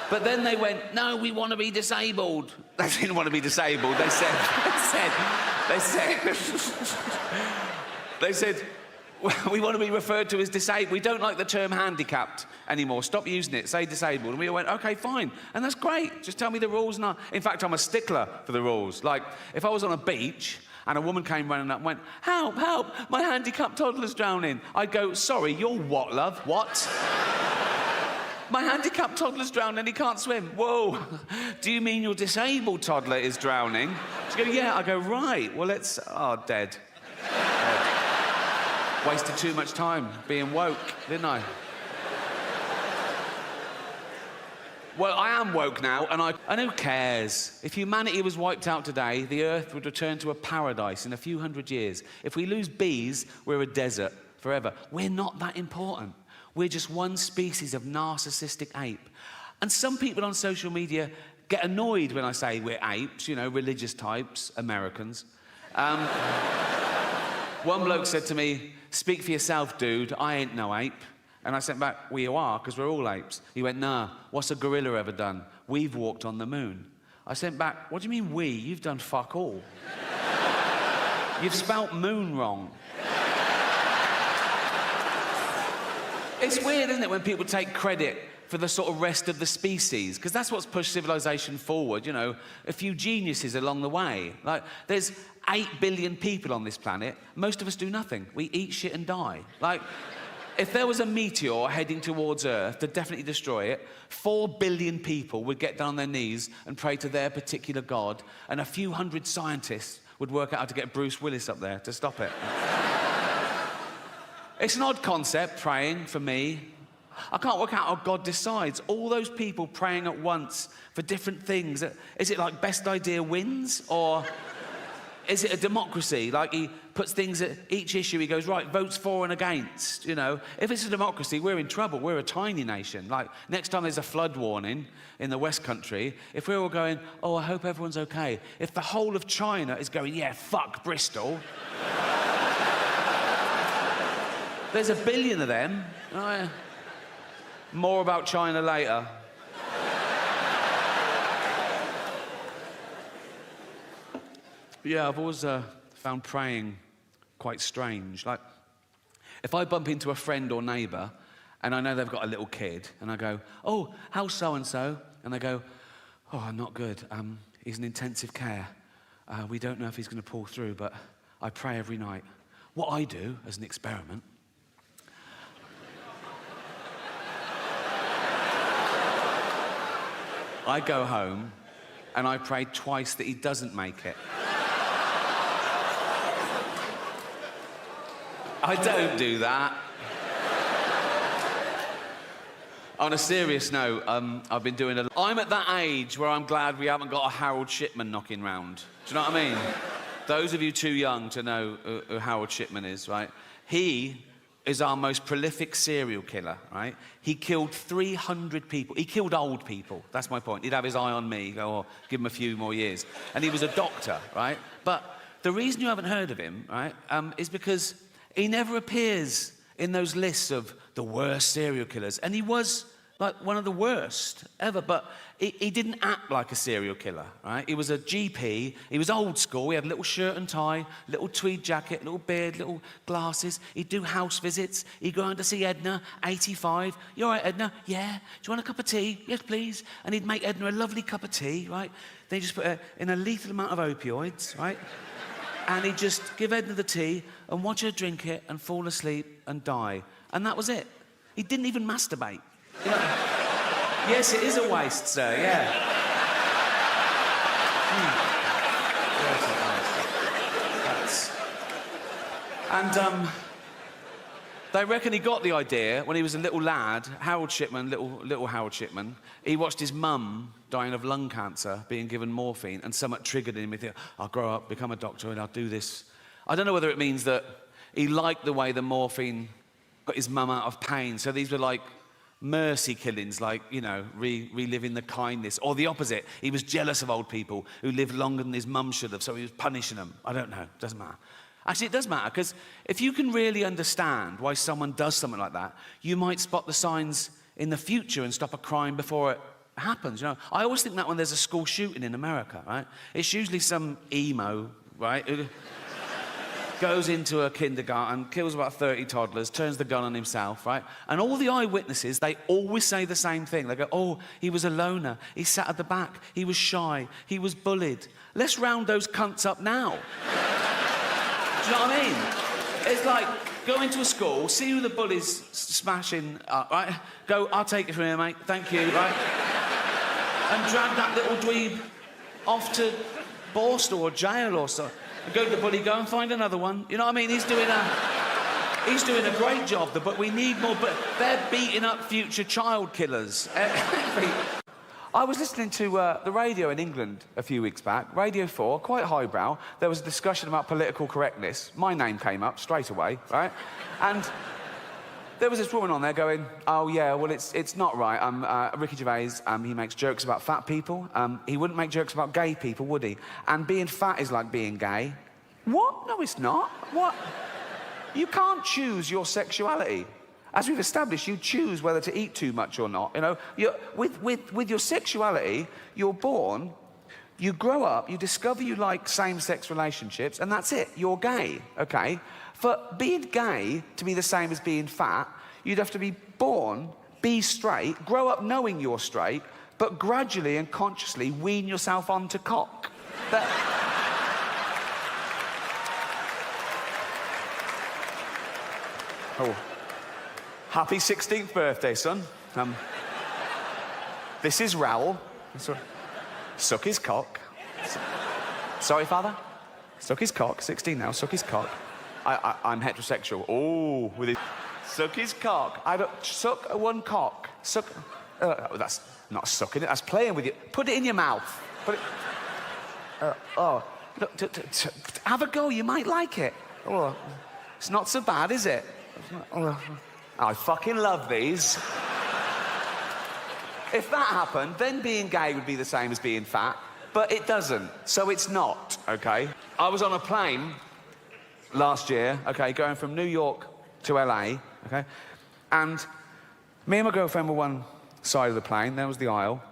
But then they went, no, we want to be disabled. They didn't want to be disabled. They said, we want to be referred to as disabled. We don't like the term handicapped anymore. Stop using it. Say disabled. And we went, OK, fine. And that's great. Just tell me the rules. In fact, I'm a stickler for the rules. Like, if I was on a beach and a woman came running up and went, help, help, my handicapped toddler's drowning, I'd go, sorry, you're what, love? What? My handicapped toddler's drowning and he can't swim. Whoa. Do you mean your disabled toddler is drowning? She'd go, yeah. I go, right. Well, let's... Oh, dead. Wasted too much time being woke, didn't I? Well, I am woke now, and who cares? If humanity was wiped out today, the Earth would return to a paradise in a few hundred years. If we lose bees, we're a desert forever. We're not that important. We're just one species of narcissistic ape. And some people on social media get annoyed when I say we're apes, you know, religious types, Americans. One bloke said to me, speak for yourself, dude, I ain't no ape. And I sent back, well, you are, because we're all apes. He went, nah, what's a gorilla ever done? We've walked on the moon. I sent back, what do you mean we? You've done fuck all. You've spelt moon wrong. It's weird, isn't it, when people take credit for the sort of rest of the species, because that's what's pushed civilization forward, you know, a few geniuses along the way. Like, there's 8 billion people on this planet. Most of us do nothing. We eat shit and die. Like, if there was a meteor heading towards Earth to definitely destroy it, 4 billion people would get down on their knees and pray to their particular god, and a few hundred scientists would work out how to get Bruce Willis up there to stop it. It's an odd concept, praying, for me. I can't work out how God decides. All those people praying at once for different things. Is it like best idea wins? Or is it a democracy? Like he puts things at each issue, he goes, right, votes for and against, you know. If it's a democracy, we're in trouble. We're a tiny nation. Like, next time there's a flood warning in the West Country, if we're all going, oh, I hope everyone's okay. If the whole of China is going, yeah, fuck Bristol. There's a billion of them. More about China later. Yeah, I've always found praying quite strange. Like, if I bump into a friend or neighbour and I know they've got a little kid and I go, oh, how's so-and-so? And they go, oh, not good. He's in intensive care. We don't know if he's going to pull through, but I pray every night. What I do, as an experiment, I go home and I pray twice that he doesn't make it. I don't do that. On a serious note, I've been doing I'm at that age where I'm glad we haven't got a Harold Shipman knocking round. Do you know what I mean? Those of you too young to know who Harold Shipman is, right? He is our most prolific serial killer, right? He killed 300 people. He killed old people. That's my point. He'd have his eye on me, go, oh, give him a few more years. And he was a doctor, right? But the reason you haven't heard of him, right, is because he never appears in those lists of the worst serial killers. And he was like one of the worst ever, but he didn't act like a serial killer, right? He was a GP, he was old school, he had a little shirt and tie, little tweed jacket, little beard, little glasses. He'd do house visits, he'd go on to see Edna, 85. You all right, Edna? Yeah. Do you want a cup of tea? Yes, please. And he'd make Edna a lovely cup of tea, right? Then he'd just put her in a lethal amount of opioids, right? And he'd just give Edna the tea and watch her drink it and fall asleep and die. And that was it. He didn't even masturbate. You know, yes, it is a waste, sir, yeah. And They reckon he got the idea when he was a little lad, Harold Shipman, little Harold Shipman. He watched his mum dying of lung cancer, being given morphine, and somewhat triggered him. He thought, I'll grow up, become a doctor, and I'll do this. I don't know whether it means that he liked the way the morphine got his mum out of pain. So these were like mercy killings, like, you know, reliving the kindness. Or the opposite, he was jealous of old people who lived longer than his mum should have, so he was punishing them. I don't know, doesn't matter. Actually, it does matter, because if you can really understand why someone does something like that, you might spot the signs in the future and stop a crime before it happens. You know, I always think that when there's a school shooting in America, right? It's usually some emo, right, who goes into a kindergarten, kills about 30 toddlers, turns the gun on himself, right? And all the eyewitnesses, they always say the same thing. They go, oh, he was a loner, he sat at the back, he was shy, he was bullied. Let's round those cunts up now. Do you know what I mean? It's like, go into a school, see who the bully's smashing up, right? Go, I'll take it from here, mate, thank you, right? And drag that little dweeb off to Borstal or jail or so. Go to the bully, go and find another one. You know what I mean? He's doing a great job, but we need more, but they're beating up future child killers. I was listening to the radio in England a few weeks back, Radio 4, quite highbrow. There was a discussion about political correctness. My name came up straight away, right? And there was this woman on there going, oh, yeah, well, it's not right. Ricky Gervais, he makes jokes about fat people. He wouldn't make jokes about gay people, would he? And being fat is like being gay. What? No, it's not. What? You can't choose your sexuality. As we've established, you choose whether to eat too much or not. You know, with your sexuality, you're born, you grow up, you discover you like same-sex relationships, and that's it. You're gay, okay? For being gay to be the same as being fat, you'd have to be born, be straight, grow up knowing you're straight, but gradually and consciously wean yourself onto cock. Oh. Happy 16th birthday, son. This is Raoul. Suck his cock. Sorry, father? Suck his cock. 16 now, suck his cock. I'm heterosexual. Oh, with his... Suck his cock. I don't... Suck one cock. Suck... that's not sucking it, that's playing with you. Put it in your mouth. Put it... Look, have a go, you might like it. Oh, it's not so bad, is it? I fucking love these. If that happened, then being gay would be the same as being fat, but it doesn't, so it's not, okay? I was on a plane last year, okay, going from New York to LA, okay? And me and my girlfriend were one side of the plane, there was the aisle,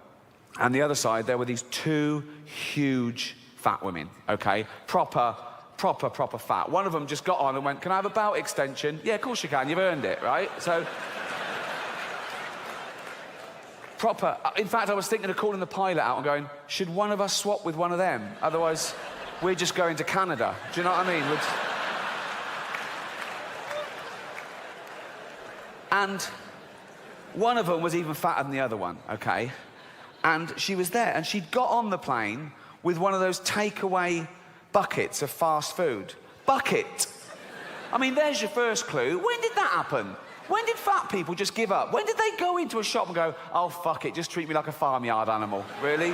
and the other side, there were these two huge fat women, okay? Proper fat. One of them just got on and went, can I have a belt extension? Yeah, of course you can, you've earned it, right? So, proper. In fact, I was thinking of calling the pilot out and going, should one of us swap with one of them? Otherwise, we're just going to Canada. Do you know what I mean? And one of them was even fatter than the other one, okay? And she was there, and she'd got on the plane with one of those takeaway buckets of fast food. Bucket. I mean, there's your first clue. When did that happen? When did fat people just give up? When did they go into a shop and go, oh, fuck it, just treat me like a farmyard animal? Really?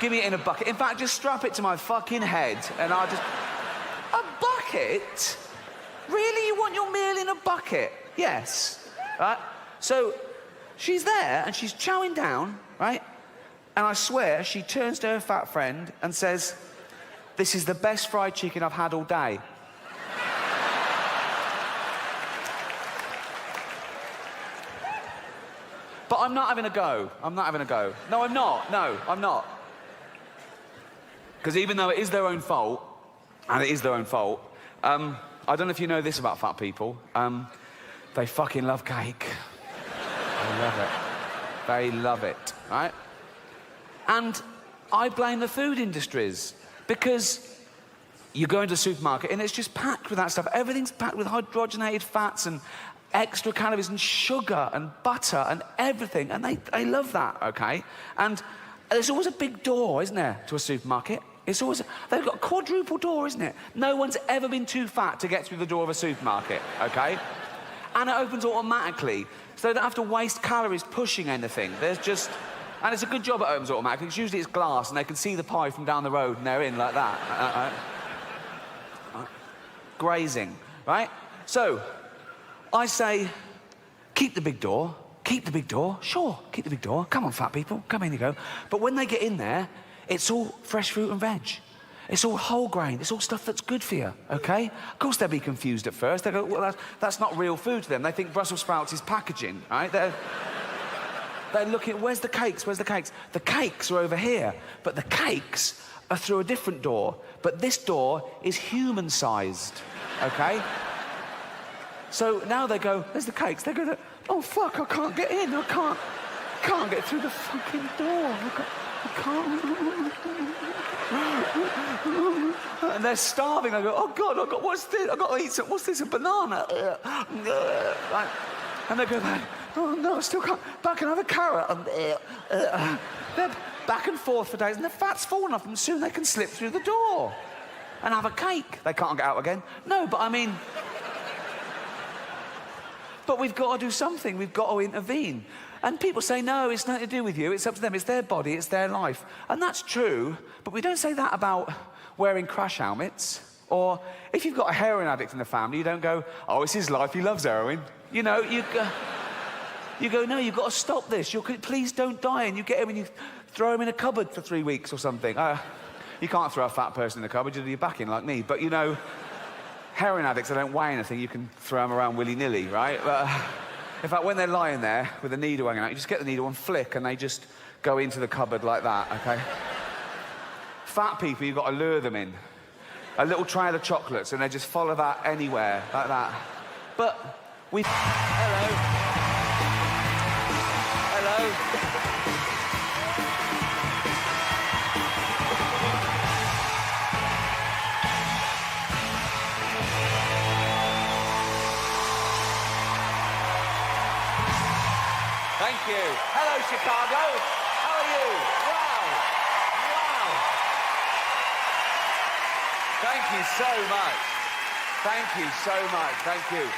Give me it in a bucket. In fact, just strap it to my fucking head and I'll just... A bucket? Really? You want your meal in a bucket? Yes. Right? So, she's there and she's chowing down, right? And I swear, she turns to her fat friend and says, this is the best fried chicken I've had all day. But I'm not having a go. I'm not having a go. No, I'm not. No, I'm not. Because even though it is their own fault, and it is their own fault, I don't know if you know this about fat people, they fucking love cake. They love it. They love it, right? And I blame the food industries. Because you go into a supermarket and it's just packed with that stuff. Everything's packed with hydrogenated fats and extra calories and sugar and butter and everything. And they love that, okay? And there's always a big door, isn't there, to a supermarket? It's always... They've got a quadruple door, isn't it? No one's ever been too fat to get through the door of a supermarket, okay? And it opens automatically, so they don't have to waste calories pushing anything. There's just... And it's a good job it opens automatically, because usually it's glass and they can see the pie from down the road and they're in like that. Grazing, right? So, I say, keep the big door. Keep the big door. Sure, keep the big door. Come on, fat people. Come in you go. But when they get in there, it's all fresh fruit and veg. It's all whole grain. It's all stuff that's good for you, OK? Of course, they'll be confused at first. They go, well, that's not real food to them. They think Brussels sprouts is packaging, right? They're looking, where's the cakes? Where's the cakes? The cakes are over here, but the cakes are through a different door. But this door is human-sized, OK? So now they go, there's the cakes. They go, oh, fuck, I can't get in. I can't get through the fucking door. I can't. And they're starving. I go, oh, God, what's this? I've got to eat some, what's this, a banana? Right. And they go back, oh, no, I still can't. Back another carrot. They're back and forth for days, and the fat's fallen off them. Soon they can slip through the door and have a cake. They can't get out again. No, but I mean... But we've got to do something. We've got to intervene. And people say, no, it's nothing to do with you. It's up to them. It's their body. It's their life. And that's true, but we don't say that about wearing crash helmets. Or if you've got a heroin addict in the family, you don't go, oh, it's his life. He loves heroin. You know, you go, no, you've got to stop this. Please don't die. And you get him and you throw him in a cupboard for 3 weeks or something. You can't throw a fat person in the cupboard. You do your back in like me. But, you know... Heroin addicts, they don't weigh anything. You can throw them around willy-nilly, right? But, in fact, when they're lying there with a needle hanging out, you just get the needle and flick, and they just go into the cupboard like that, OK? Fat people, you've got to lure them in. A little trail of chocolates, and they just follow that anywhere, like that. But we... Hello. Hello. Thank you. Hello, Chicago. How are you? Wow. Wow. Thank you so much. Thank you so much. Thank you.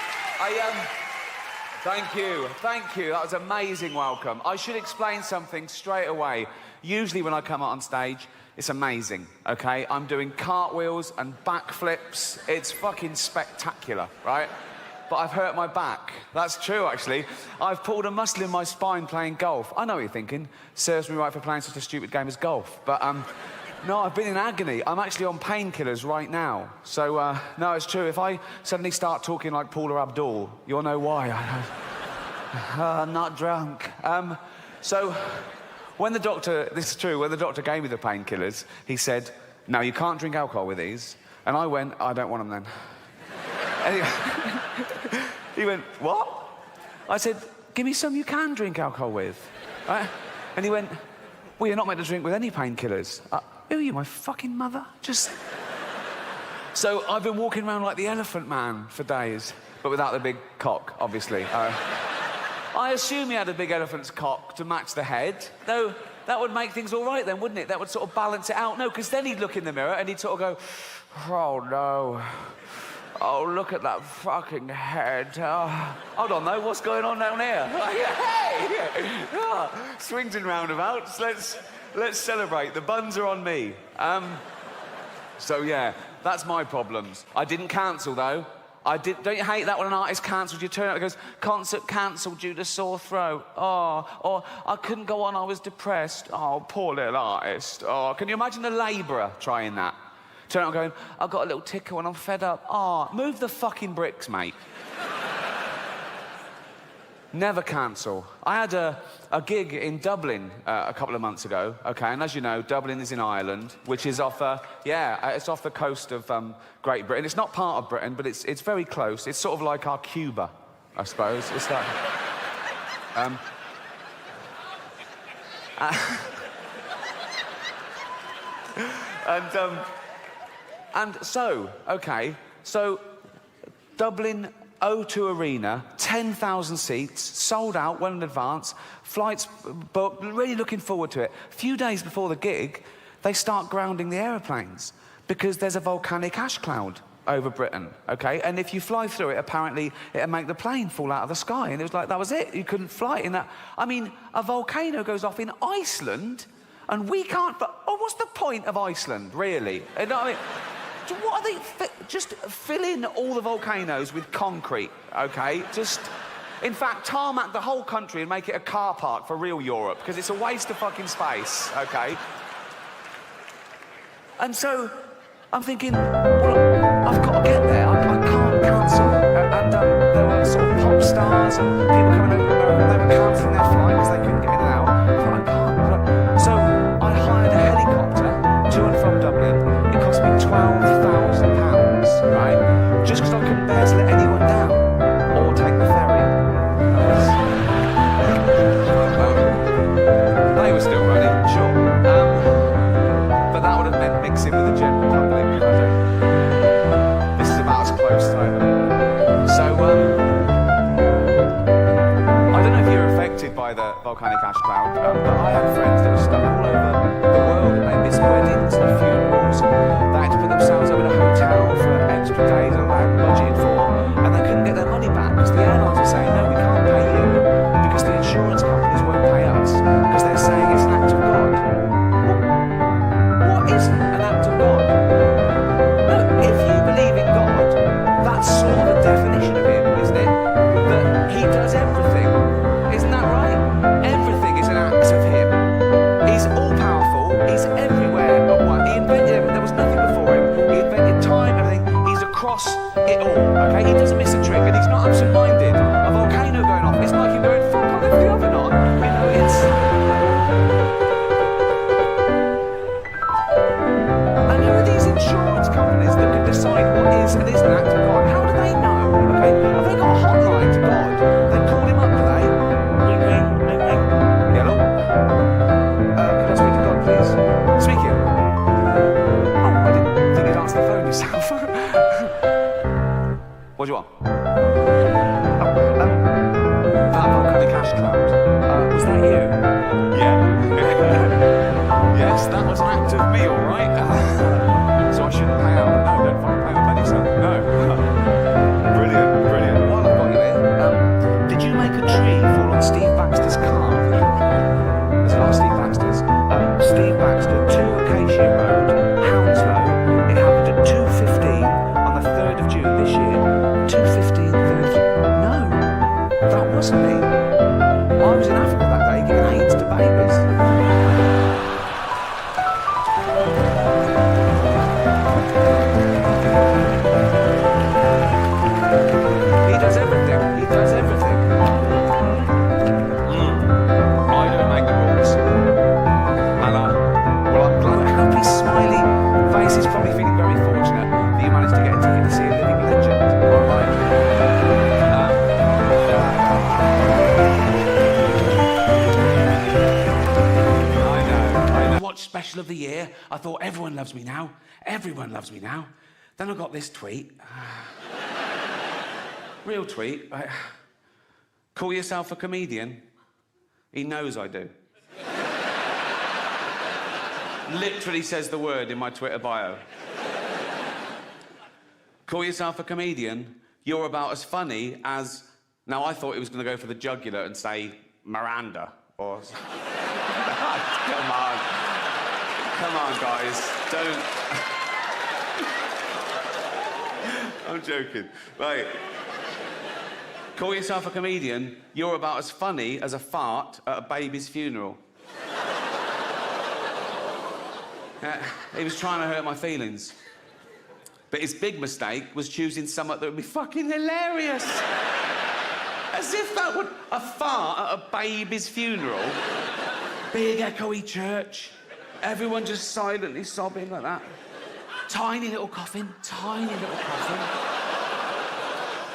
Thank you. That was an amazing welcome. I should explain something straight away. Usually when I come out on stage, it's amazing, OK? I'm doing cartwheels and backflips. It's fucking spectacular, right? But I've hurt my back. That's true, actually. I've pulled a muscle in my spine playing golf. I know what you're thinking. Serves me right for playing such a stupid game as golf. But, no, I've been in agony. I'm actually on painkillers right now. So, no, it's true. If I suddenly start talking like Paula Abdul, you'll know why. I'm not drunk. So, when the doctor... This is true. When the doctor gave me the painkillers, he said, no, you can't drink alcohol with these. And I went, I don't want them then. Anyway... He went, what? I said, give me some you can drink alcohol with. Right? And he went, well, you're not meant to drink with any painkillers. Who are you, my fucking mother? Just... So I've been walking around like the Elephant Man for days, but without the big cock, obviously. I assume he had a big elephant's cock to match the head, though that would make things all right then, wouldn't it? That would sort of balance it out. No, because then he'd look in the mirror and he'd sort of go, oh, no. Oh, look at that fucking head. Oh, hold on, though. What's going on down here? Hey! Oh, swings and roundabouts. Let's celebrate. The buns are on me. So, yeah, that's my problems. I didn't cancel, though. Don't you hate that when an artist cancels? You turn out and goes, concert cancelled due to sore throat. Oh, or I couldn't go on, I was depressed. Oh, poor little artist. Oh, can you imagine a labourer trying that? Turn out going, I've got a little tickle and I'm fed up. Oh, move the fucking bricks, mate. Never cancel. I had a gig in Dublin a couple of months ago, OK? And as you know, Dublin is in Ireland, which is off, it's off the coast of Great Britain. It's not part of Britain, but it's very close. It's sort of like our Cuba, I suppose. It's like... And so, OK, so Dublin O2 Arena, 10,000 seats, sold out well in advance, flights booked, really looking forward to it. A few days before the gig, they start grounding the aeroplanes because there's a volcanic ash cloud over Britain, okay? And if you fly through it, apparently it'll make the plane fall out of the sky. And it was like, that was it. You couldn't fly in that. I mean, a volcano goes off in Iceland, and we can't... what's the point of Iceland, really? You know what I mean? What are they... Just fill in all the volcanoes with concrete, okay? Just... In fact, tarmac the whole country and make it a car park for real Europe, because it's a waste of fucking space, okay? And so, I'm thinking, well, I've got to get there. I can't cancel. And there were sort of pop stars and people coming over, they were cancelling their flight because they couldn't get in and out. I thought, I can't. So, I hired a helicopter to and from Dublin. It cost me £12,000, right? Just because I couldn't bear to let anyone down or take the ferry. They were still running, sure. But that would have meant mixing with the general public. This is about as close as I ever. So, I don't know if you're affected by the volcanic ash cloud, but I have friends that were stuck all over the world and they missed weddings and funerals. They had to put themselves up in a hotel for extra days that they hadn't budgeted for, and they couldn't get their money back because the airlines were saying, no, we can't pay you because the insurance companies won't pay us because they're saying it's an act of God. What is an act of God? No, if you believe in God, that's sort of a definition of him, isn't it? That he does everything. Isn't that right? Everything is an act of him. He's all-powerful, he's everywhere but one. He invented everything, there was nothing before him. He invented time, everything. He's across it all, okay? He doesn't miss a trick, and he's not absent-minded. A volcano going off, it's like him going, fuck, I'll lift the oven on. You know, it's... And who are these insurance companies that can decide what is and isn't an act of God? How do they know, okay? Have they got a hotline to God? They call him up, do they? Ring, ring, ring, ring. Hello? Can I speak to God, please? Speaking. Oh, I didn't think you'd answer the phone yourself. What do you want? That volcanic ash cloud. Was that you? Yeah. Yes, that was an act of me, all right. So I shouldn't pay out. No, don't fucking pay my money, son. No. Brilliant, brilliant. While I've got you here, did you make a tree fall on Steve Baxter's car? There's a lot of Steve Baxters. Steve Baxter, 2 Acacia Road, Hounslow. It happened at 2:15 on the 3rd of June this year. 2:15, 3rd of June. No, that wasn't me. I was in Africa that day giving AIDS to babies. He does everything. He does everything. I don't make the rules. And well, I'm glad. Happy, smiley face is probably feeling very fortunate that you managed to get a ticket to see a living legend. All right. I know. Watch special of the year. I thought everyone loves me now. Everyone loves me now. Then I got this tweet. Real tweet. Call yourself a comedian? He knows I do. Literally says the word in my Twitter bio. Call yourself a comedian? You're about as funny as... Now, I thought he was going to go for the jugular and say Miranda or... Come on. Come on, guys. Don't... I'm joking. Right. Call yourself a comedian? You're about as funny as a fart at a baby's funeral. He was trying to hurt my feelings. But his big mistake was choosing something that would be fucking hilarious. As if that would... A fart at a baby's funeral. Big echoey church. Everyone just silently sobbing like that. Tiny little coffin. Tiny little coffin.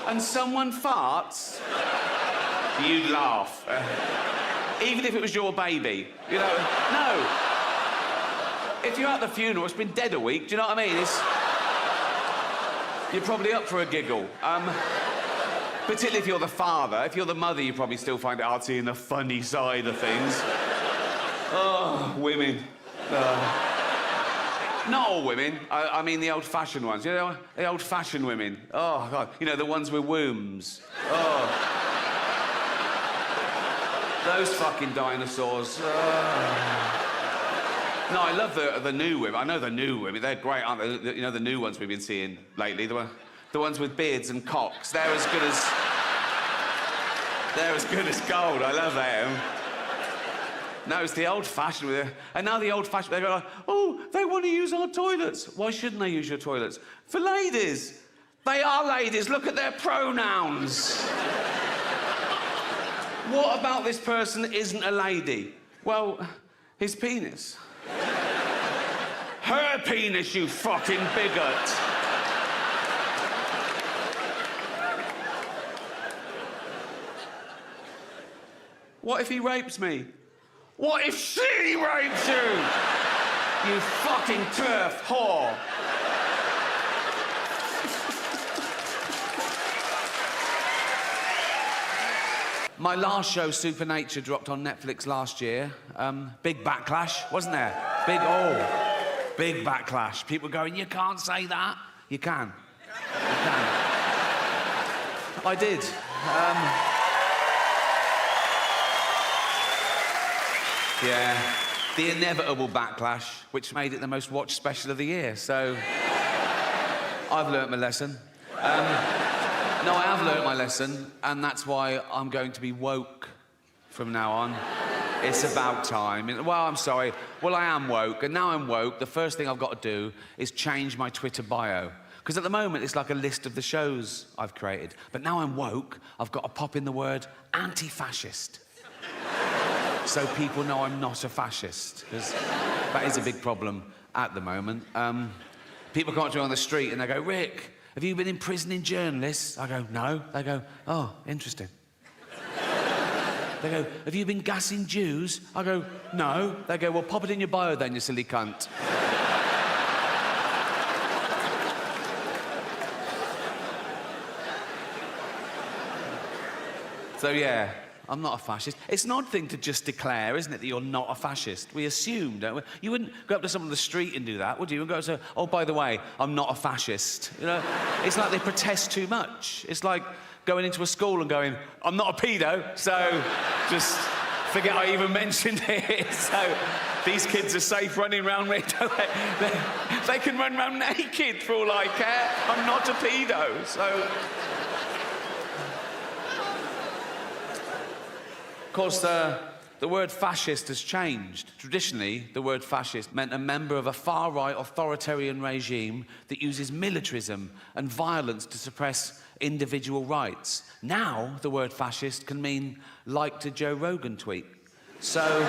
And someone farts, you'd laugh. Even if it was your baby. You know, no. If you're at the funeral, it's been dead a week, do you know what I mean? You're probably up for a giggle. Particularly if you're the father. If you're the mother, you probably still find it hard seeing the funny side of things. Oh, women. Not all women. I mean the old-fashioned ones. You know, the old-fashioned women. Oh, God. You know, the ones with wombs. Oh. Those fucking dinosaurs. No, I love the new women. I know the new women. They're great, aren't they? You know, the new ones we've been seeing lately. The ones with beards and cocks. They're as good as gold. I love them. No, it's the old-fashioned with it. And now the old-fashioned, they go like, oh, they want to use our toilets. Why shouldn't they use your toilets? For ladies. They are ladies. Look at their pronouns. What about this person isn't a lady? Well, his penis. Her penis, you fucking bigot. What if he rapes me? What if she rapes you? You fucking turf whore. My last show, Supernature, dropped on Netflix last year. Big backlash, wasn't there? Big backlash. People going, you can't say that. You can. You can. I did. Yeah, the inevitable backlash, which made it the most watched special of the year, so I've learnt my lesson. No, I have learnt my lesson, and that's why I'm going to be woke from now on. It's about time. Well, I'm sorry. Well, I am woke, and now I'm woke, the first thing I've got to do is change my Twitter bio. Because at the moment, it's like a list of the shows I've created. But now I'm woke, I've got to pop in the word anti-fascist. So people know I'm not a fascist, because that is a big problem at the moment. People come up to me on the street and they go, Rick, have you been imprisoning journalists? I go, no. They go, oh, interesting. They go, have you been gassing Jews? I go, no. They go, well, pop it in your bio then, you silly cunt. So, yeah. I'm not a fascist. It's an odd thing to just declare, isn't it, that you're not a fascist? We assume, don't we? You wouldn't go up to someone on the street and do that, would you? And go and say, oh, by the way, I'm not a fascist. You know, it's like they protest too much. It's like going into a school and going, I'm not a pedo, so just forget I even mentioned it. So these kids are safe running around me. They can run around naked for all I care. I'm not a pedo, so... Of course, the word fascist has changed. Traditionally, the word fascist meant a member of a far-right authoritarian regime that uses militarism and violence to suppress individual rights. Now, the word fascist can mean liked a Joe Rogan tweet. So,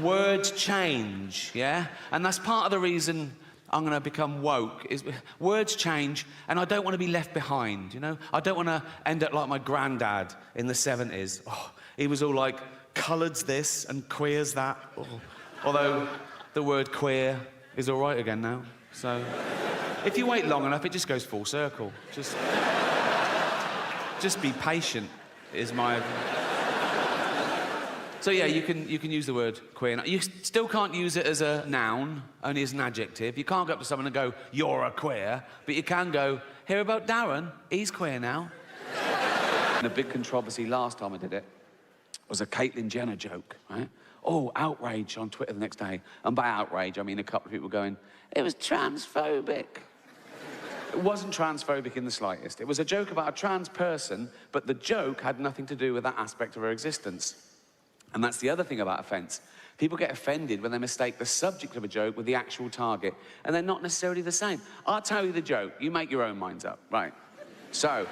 words change, yeah? And that's part of the reason I'm going to become woke, is words change, and I don't want to be left behind, you know? I don't want to end up like my granddad in the 70s. Oh, he was all like, coloureds this and queers that. Oh. Although the word queer is all right again now. So if you wait long enough, it just goes full circle. Just be patient is my... So yeah, you can use the word queer. You still can't use it as a noun, only as an adjective. You can't go up to someone and go, you're a queer, but you can go, hear about Darren? He's queer now. And a big controversy last time I did it was a Caitlyn Jenner joke, right? Oh, outrage on Twitter the next day. And by outrage, I mean a couple of people going, it was transphobic. It wasn't transphobic in the slightest. It was a joke about a trans person, but the joke had nothing to do with that aspect of her existence. And that's the other thing about offence. People get offended when they mistake the subject of a joke with the actual target, and they're not necessarily the same. I'll tell you the joke. You make your own minds up. Right. So...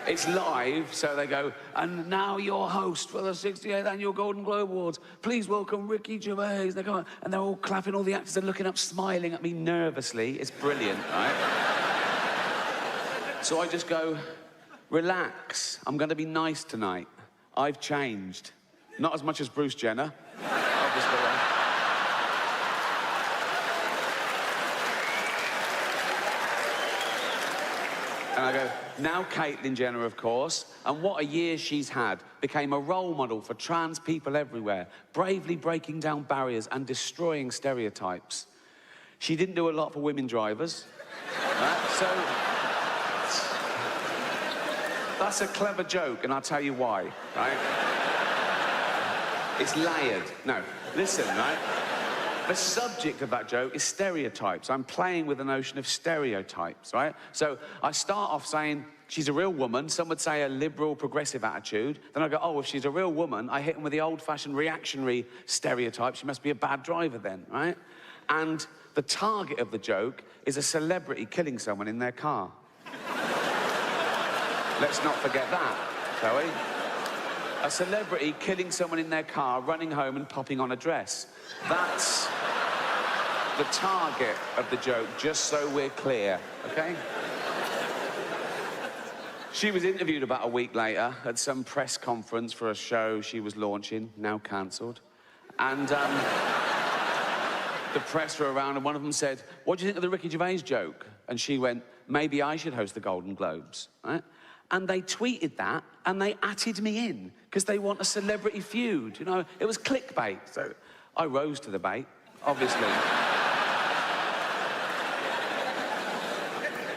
it's live, so they go, and now your host for the 68th Annual Golden Globe Awards. Please welcome Ricky Gervais. They go, and they're all clapping, all the actors are looking up, smiling at me nervously. It's brilliant, right? So I just go... relax, I'm going to be nice tonight. I've changed. Not as much as Bruce Jenner, obviously. And I go, now Caitlyn Jenner, of course, and what a year she's had. became a role model for trans people everywhere, bravely breaking down barriers and destroying stereotypes. She didn't do a lot for women drivers. Right? So, that's a clever joke, and I'll tell you why, right? It's layered. No, listen, right? The subject of that joke is stereotypes. I'm playing with the notion of stereotypes, right? So I start off saying, she's a real woman. Some would say a liberal, progressive attitude. Then I go, oh, if she's a real woman, I hit them with the old-fashioned reactionary stereotype. She must be a bad driver then, right? And the target of the joke is a celebrity killing someone in their car. Let's not forget that, shall we? A celebrity killing someone in their car, running home and popping on a dress. That's the target of the joke, just so we're clear, okay? She was interviewed about a week later at some press conference for a show she was launching, now cancelled. And the press were around and one of them said, what do you think of the Ricky Gervais joke? And she went, maybe I should host the Golden Globes, right? And they tweeted that, and they atted me in, because they want a celebrity feud, you know? It was clickbait, so I rose to the bait, obviously.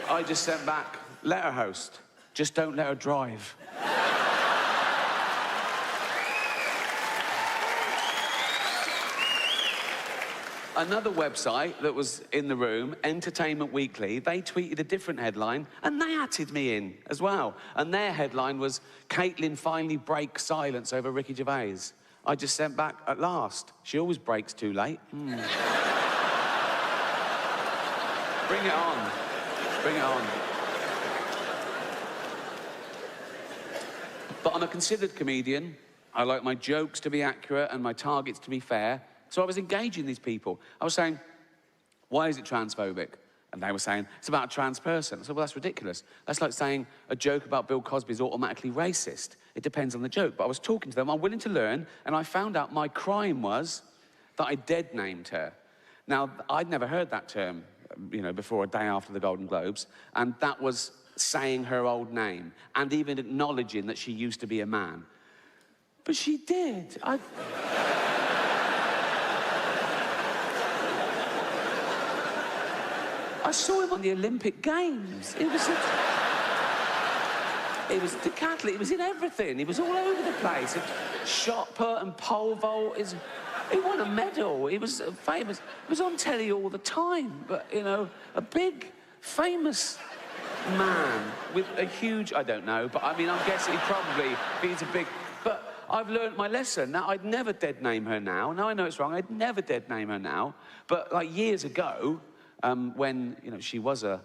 I just sent back, let her host, just don't let her drive. Another website that was in the room, Entertainment Weekly, they tweeted a different headline, and they atted me in as well. And their headline was, Caitlyn finally breaks silence over Ricky Gervais. I just sent back, at last. She always breaks too late. Bring it on. Bring it on. But I'm a considered comedian. I like my jokes to be accurate and my targets to be fair. So I was engaging these people. I was saying, why is it transphobic? And they were saying, it's about a trans person. I said, well, that's ridiculous. That's like saying a joke about Bill Cosby is automatically racist. It depends on the joke. But I was talking to them, I'm willing to learn, and I found out my crime was that I dead-named her. Now, I'd never heard that term, you know, before a day after the Golden Globes, and that was saying her old name, and even acknowledging that she used to be a man. But she did. I saw him on the Olympic Games. It was decathlon, it was in everything. He was all over the place. Shot put and pole vault. He won a medal. He was famous. He was on telly all the time. But, you know, a big, famous man with a huge, I don't know, but I mean, I'm guessing he's a big, but I've learned my lesson. Now, I'd never dead name her now. Now I know it's wrong. I'd never dead name her now. But, like, years ago, when, you know, she was a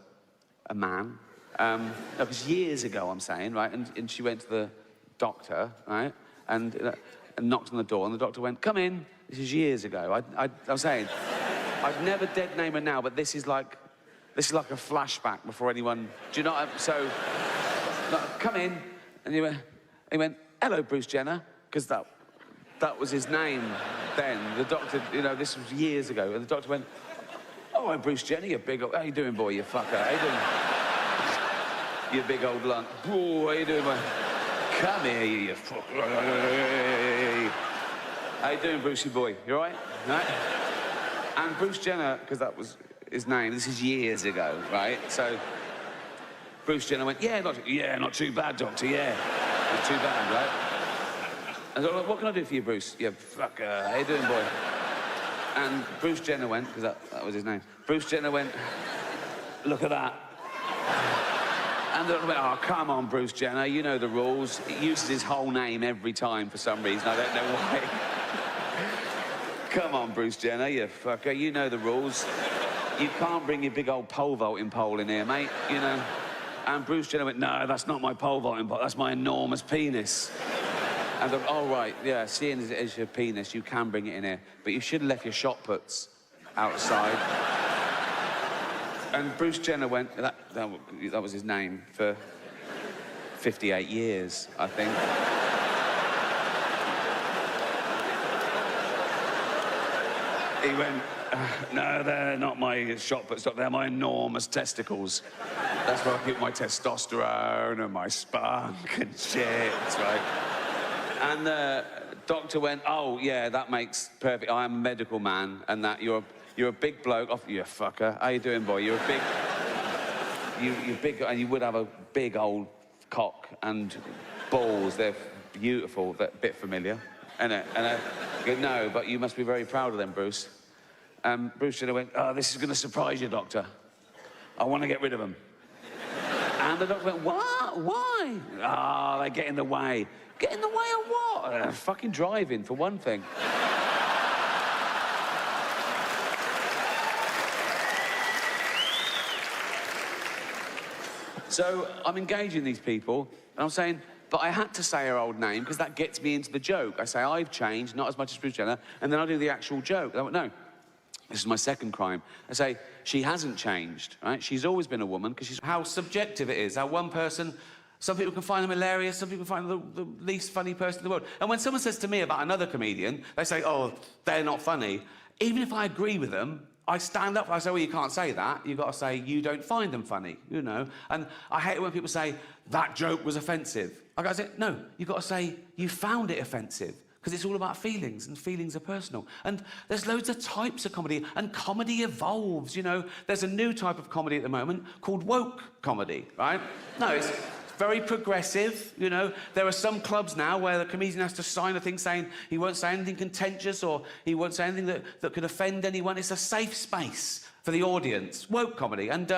man. No, it was years ago, I'm saying, right? And she went to the doctor, right? And knocked on the door, and the doctor went, come in. This is years ago. I was saying, I'd never dead name her now, but this is like a flashback before anyone... Do you know what So, like, come in, and he went, hello, Bruce Jenner, because that was his name then. The doctor, you know, this was years ago, and the doctor went, oh, hi, Bruce Jenner, you big old... How you doing, boy, you fucker? How you doing? You big old lunt. Oh, how you doing, boy? Come here, you fucker. How you doing, Brucey boy? You all right? Right? And Bruce Jenner, because that was his name, this is years ago, right? So Bruce Jenner went, yeah, not too bad, doctor, yeah. Not too bad, right? And I was like, what can I do for you, Bruce? You fucker. How you doing, boy? And Bruce Jenner went, because that was his name. Bruce Jenner went, look at that. And they went, oh, come on, Bruce Jenner, you know the rules. He uses his whole name every time for some reason, I don't know why. Come on, Bruce Jenner, you fucker, you know the rules. You can't bring your big old pole vaulting pole in here, mate, you know. And Bruce Jenner went, no, that's not my pole vaulting pole, that's my enormous penis. And they went, oh, right, yeah, seeing as it is your penis, you can bring it in here, but you should have left your shot puts outside. And Bruce Jenner went, that was his name for 58 years, I think. He went, no, they're not my shot puts, they're my enormous testicles. That's where I get my testosterone and my spunk and shit, right? And the doctor went, oh, yeah, that makes perfect. I am a medical man, and that you're a big bloke. Oh, you fucker. How you doing, boy? You're a big... You're big, and you would have a big old cock and balls. They're beautiful. They're a bit familiar, isn't it? And I go, no, but you must be very proud of them, Bruce. Bruce should have went, oh, this is going to surprise you, doctor. I want to get rid of them. And the doctor went, what? Why? Ah, they get in the way. Get in the way of what? Fucking driving, for one thing. So I'm engaging these people, and I'm saying, but I had to say her old name because that gets me into the joke. I say, I've changed, not as much as Bruce Jenner, and then I do the actual joke. I went, no, this is my second crime. I say, she hasn't changed, right? She's always been a woman, because she's... How subjective it is, how one person... Some people can find them hilarious, some people find them the least funny person in the world. And when someone says to me about another comedian, they say, oh, they're not funny. Even if I agree with them, I stand up and I say, well, you can't say that. You've got to say, you don't find them funny, you know? And I hate it when people say, that joke was offensive. I gotta say, no, you've got to say, you found it offensive, because it's all about feelings, and feelings are personal. And there's loads of types of comedy, and comedy evolves, you know? There's a new type of comedy at the moment called woke comedy, right? No, it's very progressive, you know. There are some clubs now where the comedian has to sign a thing saying he won't say anything contentious, or he won't say anything that could offend anyone. It's a safe space for the audience. Woke comedy. And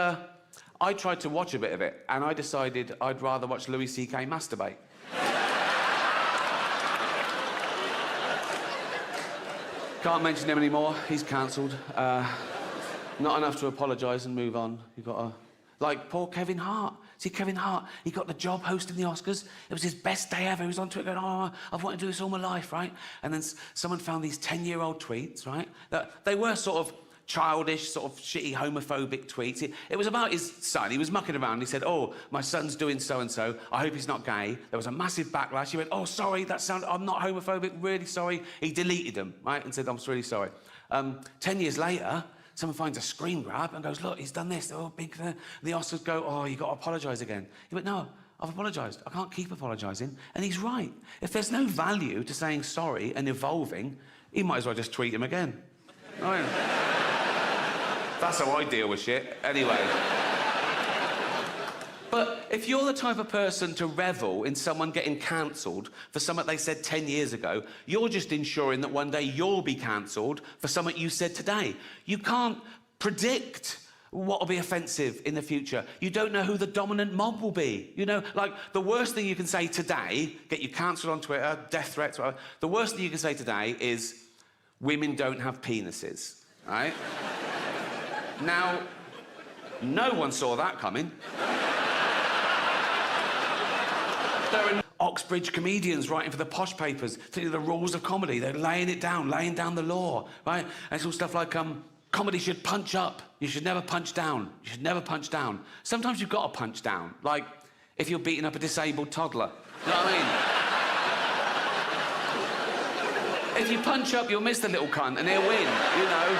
I tried to watch a bit of it, and I decided I'd rather watch Louis C.K. masturbate. Can't mention him anymore. He's cancelled. Not enough to apologise and move on. You've got to... Like poor Kevin Hart. See, Kevin Hart, he got the job hosting the Oscars. It was his best day ever. He was on Twitter going, oh, I've wanted to do this all my life, right? And then someone found these 10-year-old tweets, right? That they were sort of childish, sort of shitty, homophobic tweets. It was about his son. He was mucking around. He said, oh, my son's doing so-and-so. I hope he's not gay. There was a massive backlash. He went, oh, sorry, I'm not homophobic, really sorry. He deleted them, right? And said, I'm really sorry. 10 years later, someone finds a screen grab and goes, look, he's done this. Oh, big. The Oscars go, oh, you've got to apologise again. He went, no, I've apologised. I can't keep apologising. And he's right. If there's no value to saying sorry and evolving, he might as well just tweet him again. Right? That's how I deal with shit. Anyway. But if you're the type of person to revel in someone getting cancelled for something they said 10 years ago, you're just ensuring that one day you'll be cancelled for something you said today. You can't predict what will be offensive in the future. You don't know who the dominant mob will be. You know, like, the worst thing you can say today, get you cancelled on Twitter, death threats, whatever, the worst thing you can say today is, women don't have penises, right? Now, no one saw that coming. There are Oxbridge comedians writing for the posh papers, telling you the rules of comedy. They're laying it down, laying down the law, right? And it's all stuff like, comedy should punch up. You should never punch down. You should never punch down. Sometimes you've got to punch down, like if you're beating up a disabled toddler. You know what I mean? If you punch up, you'll miss the little cunt and he'll win, you know?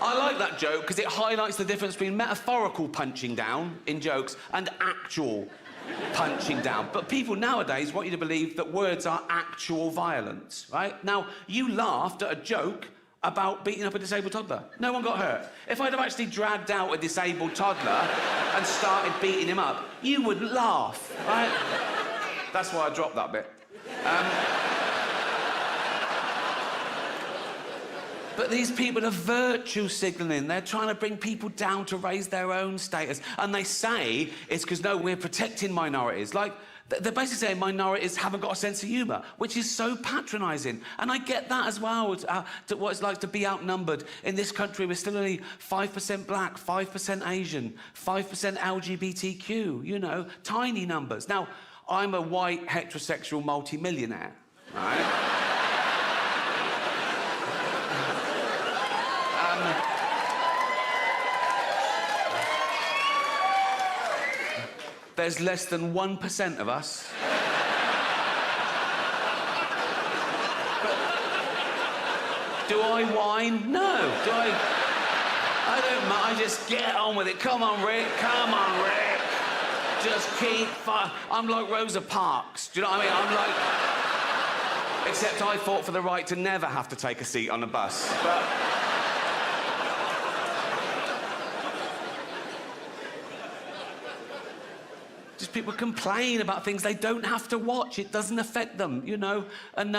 I like that joke because it highlights the difference between metaphorical punching down in jokes and actual punching down. But people nowadays want you to believe that words are actual violence, right? Now, you laughed at a joke about beating up a disabled toddler. No one got hurt. If I'd have actually dragged out a disabled toddler and started beating him up, you wouldn't laugh, right? That's why I dropped that bit. But these people are virtue signalling. They're trying to bring people down to raise their own status. And they say it's because, no, we're protecting minorities. Like, they're basically saying minorities haven't got a sense of humour, which is so patronising. And I get that as well, to what it's like to be outnumbered. In this country, we're still only 5% black, 5% Asian, 5% LGBTQ, you know, tiny numbers. Now, I'm a white, heterosexual multi-millionaire, right? There's less than 1% of us. But do I whine? No. Do I don't mind. I just get on with it. Come on, Rick. Come on, Rick. just keep I'm like Rosa Parks. Do you know what I mean? I'm like... Except I fought for the right to never have to take a seat on a bus. But... Just people complain about things they don't have to watch. It doesn't affect them, you know? And,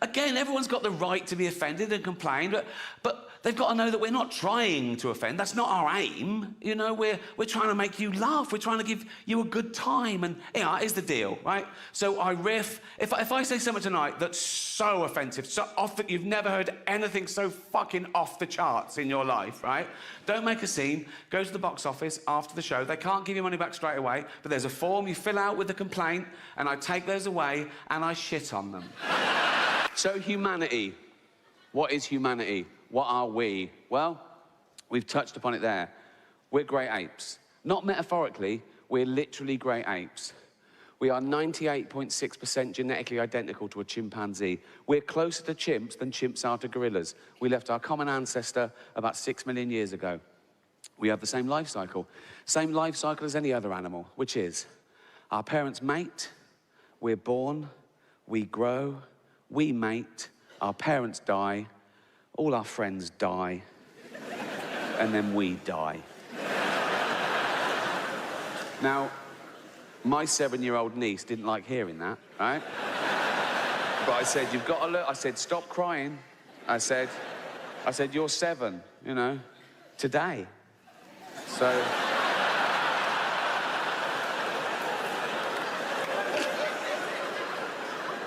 again, everyone's got the right to be offended and complain, but they've got to know that we're not trying to offend. That's not our aim, you know? We're trying to make you laugh. We're trying to give you a good time, and, you know, here's the deal, right? So I riff. If I say something tonight that's so offensive, so off that you've never heard anything so fucking off the charts in your life, right? Don't make a scene. Go to the box office after the show. They can't give you money back straight away, but there's a form you fill out with the complaint, and I take those away, and I shit on them. So humanity. What is humanity? What are we? Well, we've touched upon it there. We're great apes. Not metaphorically, we're literally great apes. We are 98.6% genetically identical to a chimpanzee. We're closer to chimps than chimps are to gorillas. We left our common ancestor about 6 million years ago. We have the same life cycle. Same life cycle as any other animal, which is our parents mate, we're born, we grow, we mate, our parents die, all our friends die, and then we die. Now, my 7-year-old niece didn't like hearing that, right? But I said, you've got to look. I said, stop crying. I said, you're 7, you know, today. So...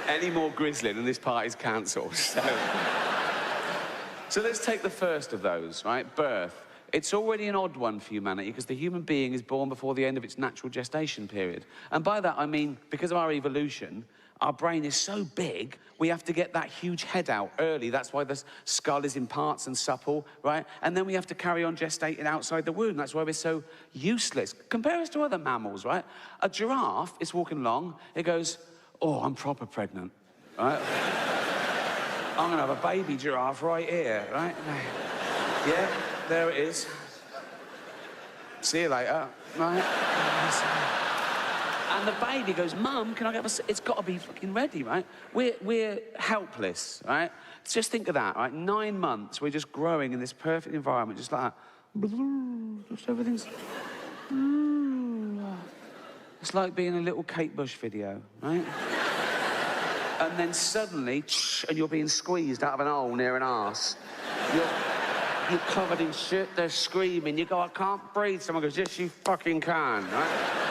Any more grizzling and this party's cancelled. So let's take the first of those, right? Birth. It's already an odd one for humanity because the human being is born before the end of its natural gestation period. And by that, I mean, because of our evolution, our brain is so big, we have to get that huge head out early. That's why the skull is in parts and supple, right? And then we have to carry on gestating outside the womb. That's why we're so useless. Compare us to other mammals, right? A giraffe is walking along, it goes, oh, I'm proper pregnant, right? I'm gonna have a baby giraffe right here, right? Yeah, there it is. See you later, right? And the baby goes, Mum, can I get a... It's got to be fucking ready, right? We're helpless, right? Just think of that, right? 9 months, we're just growing in this perfect environment, just like that. Just everything's... It's like being in a little Kate Bush video, right? And then suddenly, and you're being squeezed out of an hole near an arse. You're covered in shit, they're screaming. You go, I can't breathe. Someone goes, yes, you fucking can, right?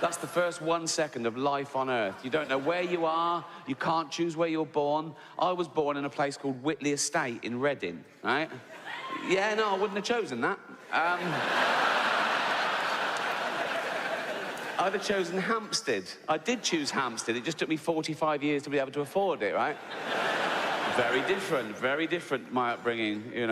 That's the first 1 second of life on Earth. You don't know where you are. You can't choose where you're born. I was born in a place called Whitley Estate in Reading, right? Yeah, no, I wouldn't have chosen that. I'd have chosen Hampstead. I did choose Hampstead. It just took me 45 years to be able to afford it, right? Very different, my upbringing, you know.